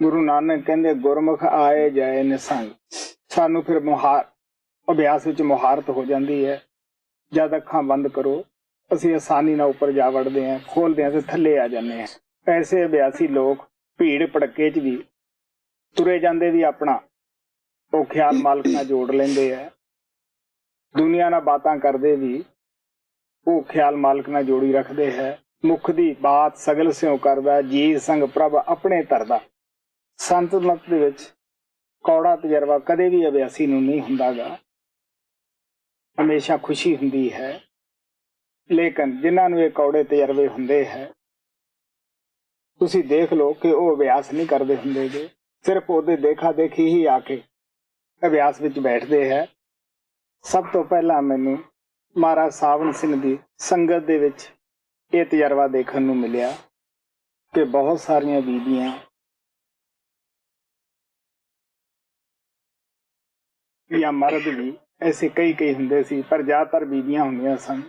ਗੁਰੂ ਨਾਨਕ ਕਹਿੰਦੇ ਗੁਰਮੁਖ ਆਏ ਜਾਏ ਨਿਸੰਗ। ਸਾਨੂੰ ਫਿਰ ਅਭਿਆਸ ਵਿੱਚ ਮੁਹਾਰਤ ਹੋ ਜਾਂਦੀ ਹੈ। ਜਦ ਅੱਖਾਂ ਬੰਦ ਕਰੋ ਅਸੀਂ ਆਸਾਨੀ ਨਾਲ ਉੱਪਰ ਜਾ ਵੜਦੇ ਹਾਂ, ਖੋਲਦੇ ਹਾਂ ਤੇ ਥੱਲੇ ਆ ਜਾਂਦੇ ਹਾਂ। ਐਸੇ ਅਭਿਆਸੀ ਲੋਕ ਭੀੜ ਭੜੱਕੇ 'ਚ ਵੀ ਤੁਰੇ ਜਾਂਦੇ ਵੀ ਆਪਣਾ ਉਹ ਖਿਆਲ ਮਾਲਕ ਨਾਲ ਜੋੜ ਲੈਂਦੇ ਹੈ। ਦੁਨੀਆ ਨਾਲ ਬਾਤਾਂ ਕਰਦੇ ਵੀ ਉਹ ਖਿਆਲ ਮਾਲਕ ਨਾਲ ਜੋੜੀ ਰੱਖਦੇ ਹੈ। ਮੁਖ ਦੀ ਬਾਤ ਸਗਲ ਸਿਉ ਕਰਦਾ, ਜੀ ਸੰਗ ਪ੍ਰਭ ਆਪਣੇ ਧਰਦਾ। ਸੰਤ ਮਤ ਦੇ ਵਿੱਚ ਕੌੜਾ ਤਜਰਬਾ ਕਦੇ ਵੀ ਅਭਿਆਸੀ ਨੂੰ ਨਹੀਂ ਹੁੰਦਾਗਾ, ਹਮੇਸ਼ਾ ਖੁਸ਼ੀ ਹੁੰਦੀ ਹੈ। ਲੇਕਿਨ ਜਿਨ੍ਹਾਂ ਨੂੰ ਇਹ ਕੌੜੇ ਤਜਰਬੇ ਹੁੰਦੇ ਹੈ, ਤੁਸੀਂ ਦੇਖ ਲਓ ਕਿ ਉਹ ਅਭਿਆਸ ਨਹੀਂ ਕਰਦੇ ਹੁੰਦੇ ਗੇ, ਸਿਰਫ ਉਹਦੇ ਦੇਖਾ ਦੇਖੀ ਹੀ ਆ ਕੇ ਅਭਿਆਸ ਵਿੱਚ ਬੈਠਦੇ ਹੈ। ਸਭ ਤੋਂ ਪਹਿਲਾਂ ਮੈਨੂੰ ਮਹਾਰਾਜ ਸਾਵਣ ਸਿੰਘ ਦੀ ਸੰਗਤ ਦੇ ਵਿੱਚ ਇਹ ਤਜਰਬਾ ਦੇਖਣ ਨੂੰ ਮਿਲਿਆ ਕਿ ਬਹੁਤ ਸਾਰੀਆਂ ਬੀਬੀਆਂ ਜਾਂ ਮਰਦ ਵੀ ਐਸੇ ਕਈ ਹੁੰਦੇ ਸੀ, ਪਰ ਜ਼ਿਆਦਾਤਰ ਬੀਬੀਆਂ ਹੁੰਦੀਆਂ ਸਨ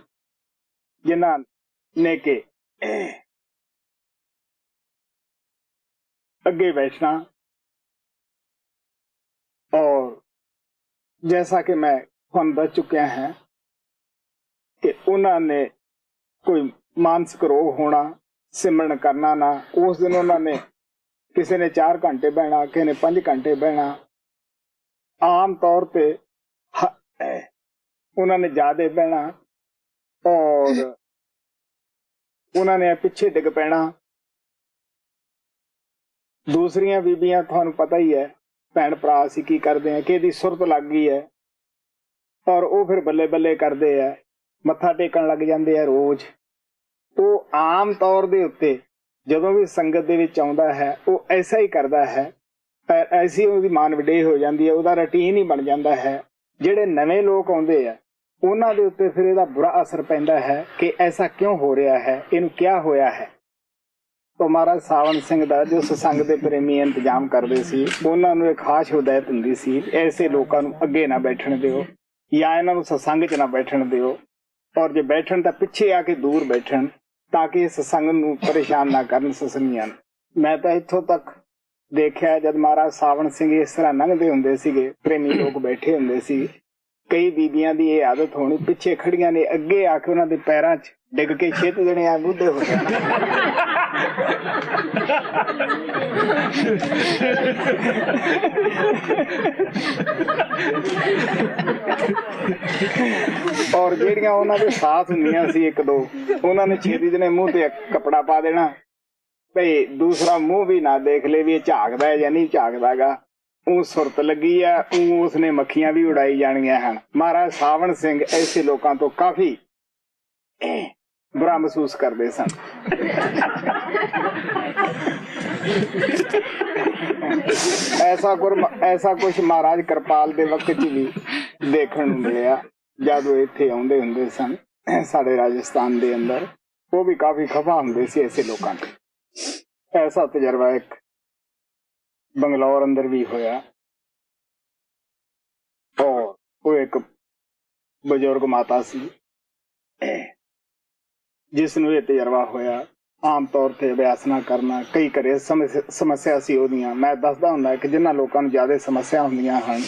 ਜਿਨ੍ਹਾਂ ਨੇ ਕਿ ਅੱਗੇ ਬੈਠਣਾ ਔਰ जैसा कि मैं ਤੁਹਾਨੂੰ ਦੱਸ ਚੁੱਕਿਆ ਹਾਂ ਕਿ ਉਹਨਾਂ ਨੇ ਕੋਈ ਮਾਨਸਿਕ ਰੋਗ ਹੋਣਾ, ਸਿਮਰਨ ਕਰਨਾ ਨਾ। ਉਸ ਦਿਨ ਉਹਨਾਂ ਨੇ ਕਿਸੇ ਨੇ 4 ਘੰਟੇ ਬਹਿਣਾ, ਕਿਸੇ ਨੇ 5 ਘੰਟੇ ਬਹਿਣਾ। ਆਮ ਤੌਰ ਤੇ ਉਹਨਾਂ ਨੇ ਜ਼ਿਆਦਾ ਬਹਿਣਾ ਔਰ ਉਹਨਾਂ ਨੇ ਪਿੱਛੇ ਡਿੱਗ ਪੈਣਾ। ਦੂਸਰੀਆਂ ਬੀਬੀਆਂ ਤੁਹਾਨੂੰ ਪਤਾ ਹੀ ਹੈ, ਭੈਣ ਭਰਾ ਅਸੀਂ ਕੀ ਕਰਦੇ ਹਾਂ ਕਿ ਇਹਦੀ ਸੁਰਤ ਲੱਗ ਗਈ ਹੈ ਔਰ ਉਹ ਫਿਰ ਬੱਲੇ ਬੱਲੇ ਕਰਦੇ ਆ, ਮੱਥਾ ਟੇਕਣ ਲੱਗ ਜਾਂਦੇ ਆ ਰੋਜ਼। ਉਹ ਆਮ ਤੌਰ ਦੇ ਉੱਤੇ ਜਦੋਂ ਵੀ ਸੰਗਤ ਦੇ ਵਿੱਚ ਆਉਂਦਾ ਹੈ ਉਹ ਐਸਾ ਹੀ ਕਰਦਾ ਹੈ, ਪਰ ਐਸੀ ਉਹਦੀ ਮਾਨ ਵਡੇਈ ਹੋ ਜਾਂਦੀ ਹੈ, ਉਹਦਾ ਰੂਟੀਨ ਹੀ ਬਣ ਜਾਂਦਾ ਹੈ। ਜਿਹੜੇ ਨਵੇਂ ਲੋਕ ਆਉਂਦੇ ਆ ਉਹਨਾਂ ਦੇ ਉੱਤੇ ਫਿਰ ਇਹਦਾ ਬੁਰਾ ਅਸਰ ਪੈਂਦਾ ਹੈ ਕਿ ਐਸਾ ਕਿਉਂ ਹੋ ਰਿਹਾ ਹੈ, ਇਹਨੂੰ ਕਿਆ ਹੋਇਆ ਹੈ। तो महाराज सावन सिंह दा जो सत्संग दे प्रेमी इंतजाम करते सी, उन्हां नूं एक खास हिदायत हुंदी सी, ऐसे लोकां नूं अगे ना बैठण दिओ या इन्हां नूं सत्संग च ना बैठण दिओ, और जे बैठण तां पिछे आके दूर बैठण ताकि सत्संग नूं परेशान ना करन सत्संगियां। मैं तां इत्थों तक देखिया जद महाराज सावन सिंह इस तरह लंघदे हुंदे सीगे, प्रेमी लोग बैठे हुंदे सी, कई बीबियां दी ये आदत होनी पिछे खड़ियां ने अगे आके उन्हां दे पैरां च डिग के छेत जने आ बूढ़े हो जाते। और ਜਿਹੜੀਆਂ ਉਹਨਾਂ ਦੇ ਸਾਥ ਹੁੰਦੀਆਂ ਸੀ ਇੱਕ ਦੋ, ਉਹਨਾਂ ਨੇ ਛੇਤੀ ਜਨੇ ਮੂੰਹ ਤੇ ਕਪੜਾ ਪਾ ਦੇਣਾ ਭਈ ਦੂਸਰਾ ਮੂੰਹ ਵੀ ਨਾ ਦੇਖ ਲੇ ਵੀ ਇਹ ਝਾਕਦਾ ਹੈ ਜਾਂ ਨਹੀਂ ਝਾਕਦਾਗਾ। ਉਹ ਸੁਰਤ ਲੱਗੀ ਆ, ਉਹ ਉਸਨੇ ਮੱਖੀਆਂ ਵੀ ਉਡਾਈ ਜਾਣੀਆਂ ਹਨ। ਮਹਾਰਾਜ ਸਾਵਣ ਸਿੰਘ ਐਸੇ ਲੋਕਾਂ ਤੋਂ ਕਾਫੀ बुरा महसूस करते सन। ऐसा कुछ महाराज कृपाल दे वक्त च भी देखण नूं मिलिया जद वो इत्थे आउंदे हुंदे सन। ਸਾਡੇ ਰਾਜਸਥਾਨ ਦੇ ਅੰਦਰ, ਉਹ ਵੀ ਕਾਫੀ ਖਫਾ ਹੁੰਦੇ ਸੀ ਐਸੇ ਲੋਕਾਂ ਤੇ। ਐਸਾ ਤਜਰਬਾ ਇੱਕ ਬੰਗਲੌਰ ਅੰਦਰ ਵੀ ਹੋਇਆ। ਔਰ ਉਹ ਇੱਕ ਬਜ਼ੁਰਗ ਮਾਤਾ ਸੀ ਜਿਸ ਨੂੰ ਇਹ ਤਜਰਬਾ ਹੋਇਆ। ਆਮ ਤੌਰ ਤੇ ਅਭਿਆਸ ਨਾ ਕਰਨਾ, ਕਈ ਘਰੇ ਸਮੱਸਿਆ ਸੀ ਉਹਦੀਆਂ। ਮੈਂ ਦੱਸਦਾ ਹੁੰਦਾ ਕਿ ਜਿਨ੍ਹਾਂ ਲੋਕਾਂ ਨੂੰ ਜ਼ਿਆਦਾ ਸਮੱਸਿਆ ਹੁੰਦੀਆਂ ਹਨ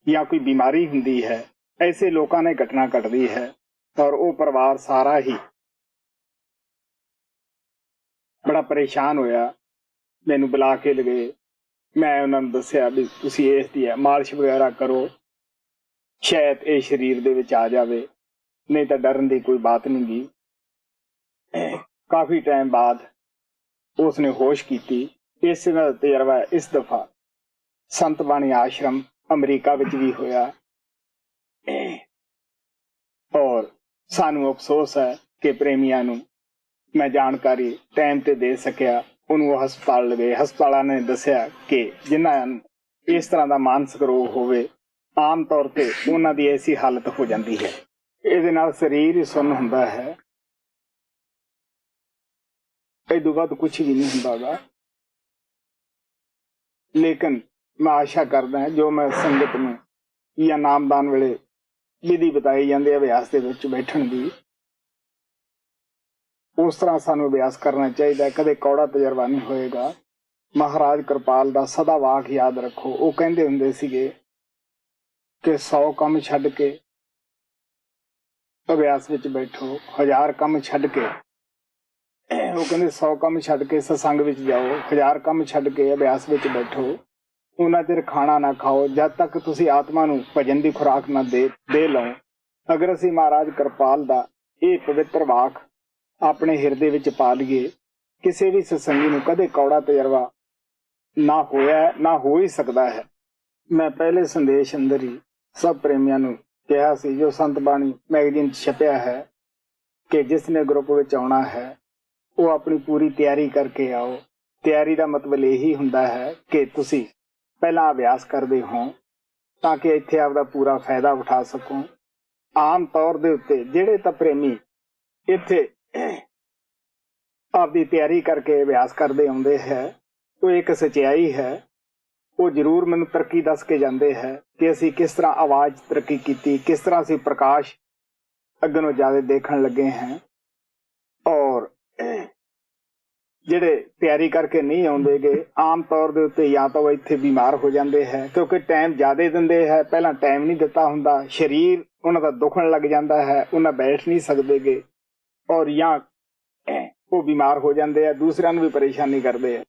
ਜਾਂ ਕੋਈ ਬਿਮਾਰੀ ਹੁੰਦੀ ਹੈ, ਐਸੇ ਲੋਕਾਂ ਨੇ ਘਟਨਾ ਘਟਦੀ ਹੈ ਔਰ ਉਹ ਪਰਿਵਾਰ ਸਾਰਾ ਹੀ ਬੜਾ ਪਰੇਸ਼ਾਨ ਹੋਇਆ। ਮੈਨੂੰ ਬੁਲਾ ਕੇ ਲਗੇ, ਮੈਂ ਉਹਨਾਂ ਨੂੰ ਦੱਸਿਆ ਵੀ ਤੁਸੀਂ ਇਸ ਦੀ ਮਾਲਿਸ਼ ਵਗੈਰਾ ਕਰੋ, ਸ਼ਾਇਦ ਇਹ ਸਰੀਰ ਦੇ ਵਿੱਚ ਆ ਜਾਵੇ, ਨਹੀਂ ਤਾਂ ਡਰਨ ਦੀ ਕੋਈ ਬਾਤ ਨਹੀਂ ਗੀ। ਕਾਫੀ ਟਾਈਮ ਬਾਅਦ ਉਸਨੇ ਹੋਸ਼ ਕੀਤੀ। ਇਸ ਦਾ ਤਜਰਬਾ ਇਸ ਦਫਾ ਸੰਤ ਬਾਣੀ ਆਸ਼ਰਮ ਅਮਰੀਕਾ ਵਿੱਚ ਵੀ ਹੋਇਆ। ਔਰ ਸਾਨੂੰ ਅਫਸੋਸ ਹੈ ਕਿ ਪ੍ਰੇਮੀਆਂ ਨੂੰ ਮੈਂ ਜਾਣਕਾਰੀ ਟਾਈਮ ਤੇ ਦੇ ਸਕਿਆ। ਉਹਨੂੰ ਉਹ ਹਸਪਤਾਲ ਲਗੇ। ਹਸਪਤਾਲਾਂ ਨੇ ਦੱਸਿਆ ਕਿ ਜਿਨ੍ਹਾਂ ਇਸ ਤਰ੍ਹਾਂ ਦਾ ਮਾਨਸਿਕ ਰੋਗ ਹੋਵੇ, ਆਮ ਤੌਰ ਤੇ ਉਹਨਾਂ ਦੀ ਐਸੀ ਹਾਲਤ ਹੋ ਜਾਂਦੀ ਹੈ, ਇਹਦੇ ਨਾਲ ਸਰੀਰ ਹੀ ਸੁੰਨ ਹੁੰਦਾ ਹੈ, ਇਹਦੋਂ ਬਾਅਦ ਕੁਛ ਵੀ ਨਹੀਂ ਹੁੰਦਾ ਗਾ। ਲੇਕਿਨ ਮੈਂ ਆਸ਼ਾ ਕਰਦਾ ਜੋ ਮੈਂ ਸੰਗਤ ਨੂੰ ਜਾਂ ਨਾਮਦਾਨ ਵੇਲੇ ਵਿਧੀ ਬਤਾਈ ਜਾਂਦੀ ਹੈ ਅਭਿਆਸ ਦੇ ਵਿੱਚ ਬੈਠਣ ਦੀ, ਉਸ ਤਰ੍ਹਾਂ ਸਾਨੂੰ ਅਭਿਆਸ ਕਰਨਾ ਚਾਹੀਦਾ। ਕਦੇ ਕੌੜਾ ਤਜਰਬਾ ਨਹੀਂ ਹੋਏਗਾ। ਮਹਾਰਾਜ ਕਿਰਪਾਲ ਦਾ ਸਦਾ ਵਾਕ ਯਾਦ ਰੱਖੋ। ਉਹ ਕਹਿੰਦੇ ਹੁੰਦੇ ਸੀਗੇ ਕਿ 100 ਕੰਮ ਛੱਡ ਕੇ ਅਭਿਆਸ ਵਿੱਚ ਬੈਠੋ, 1000 ਕੰਮ ਛੱਡ ਕੇ, ਉਹ ਕਹਿੰਦੇ 100 ਕੰਮ ਛੱਡ ਕੇ ਸਤਸੰਗ ਵਿੱਚ ਜਾਓ, 1000 ਕੰਮ ਛੱਡ ਕੇ ਅਭਿਆਸ ਵਿੱਚ ਬੈਠੋ। ਉਹਨਾਂ ਚਿਰ ਖਾਣਾ ਨਾ ਖਾਓ ਜਦ ਤੱਕ ਤੁਸੀਂ ਆਤਮਾ ਨੂੰ ਭਜਨ ਦੀ ਖੁਰਾਕ ਨਾ ਦੇ ਲਓ। ਅਗਰ ਅਸੀਂ ਮਹਾਰਾਜ ਕਿਰਪਾਲ ਦਾ ਇਹ ਪਵਿੱਤਰ ਵਾਕ ਆਪਣੇ ਹਿਰਦੇ ਵਿੱਚ ਪਾ ਲਈਏ, ਕਿਸੇ ਵੀ ਸਤਸੰਗੀ ਨੂੰ ਕਦੇ ਕੌੜਾ ਤਜਰਬਾ ਨਾ ਹੋਇਆ, ਨਾ ਹੋ ਹੀ ਸਕਦਾ ਹੈ। ਮੈਂ ਪਹਿਲੇ ਸੰਦੇਸ਼ ਅੰਦਰ ਹੀ ਸਭ ਪ੍ਰੇਮੀਆਂ ਨੂੰ ਕਿਹਾ ਸੀ, ਜੋ ਸੰਤ ਬਾਣੀ ਮੈਗਜ਼ੀਨ 'ਚ ਛਪਿਆ ਹੈ, ਕਿ ਜਿਸ ਨੇ ਗਰੁੱਪ ਵਿੱਚ ਆਉਣਾ ਹੈ ਉਹ ਆਪਣੀ ਪੂਰੀ ਤਿਆਰੀ ਕਰਕੇ ਆਓ। ਤਿਆਰੀ ਦਾ ਮਤਲਬ ਇਹੀ ਹੁੰਦਾ ਹੈ ਕਿ ਤੁਸੀਂ ਪਹਿਲਾਂ ਅਭਿਆਸ ਕਰਦੇ ਹੋ ਤਾਂ ਕਿ ਇੱਥੇ ਆਪਦਾ ਪੂਰਾ ਫਾਇਦਾ ਉਠਾ ਸਕੋ। ਆਮ ਤੌਰ ਦੇ ਉੱਤੇ ਜਿਹੜੇ ਤਾਂ ਪ੍ਰੇਮੀ ਇੱਥੇ ਆਪਦੀ ਤਿਆਰੀ ਕਰਕੇ ਅਭਿਆਸ ਕਰਦੇ ਆਉਂਦੇ ਹੈ, ਉਹ ਇੱਕ ਸੱਚਾਈ ਹੈ। ਉਹ ਜ਼ਰੂਰ ਮੈਨੂੰ ਤਰੱਕੀ ਦੱਸ ਕੇ ਜਾਂਦੇ ਹੈ ਕਿ ਅਸੀਂ ਕਿਸ ਤਰ੍ਹਾਂ ਆਵਾਜ਼ ਤਰੱਕੀ ਕੀਤੀ, ਕਿਸ ਤਰ੍ਹਾਂ ਅਸੀਂ ਪ੍ਰਕਾਸ਼ ਅੱਗੇ ਨੂੰ ਜ਼ਿਆਦਾ ਦੇਖਣ ਲੱਗੇ ਹਾਂ। ਔਰ ਜਿਹੜੇ ਤਿਆਰੀ ਕਰਕੇ ਨਹੀਂ ਆਉਂਦੇਗੇ, ਆਮ ਤੌਰ ਦੇ ਉੱਤੇ ਜਾਂ ਤਾਂ ਉਹ ਇੱਥੇ ਬਿਮਾਰ ਹੋ ਜਾਂਦੇ ਹੈ, ਕਿਉਂਕਿ ਟਾਈਮ ਜ਼ਿਆਦਾ ਦਿੰਦੇ ਹੈ, ਪਹਿਲਾਂ ਟਾਈਮ ਨਹੀਂ ਦਿੱਤਾ ਹੁੰਦਾ, ਸਰੀਰ ਉਹਨਾਂ ਦਾ ਦੁਖਣ ਲੱਗ ਜਾਂਦਾ ਹੈ, ਉਹਨਾਂ ਬੈਠ ਨਹੀਂ ਸਕਦੇਗੇ, ਔਰ ਜਾਂ ਉਹ ਬਿਮਾਰ ਹੋ ਜਾਂਦੇ ਆ, ਦੂਸਰਿਆਂ ਨੂੰ ਵੀ ਪਰੇਸ਼ਾਨੀ ਕਰਦੇ ਆ।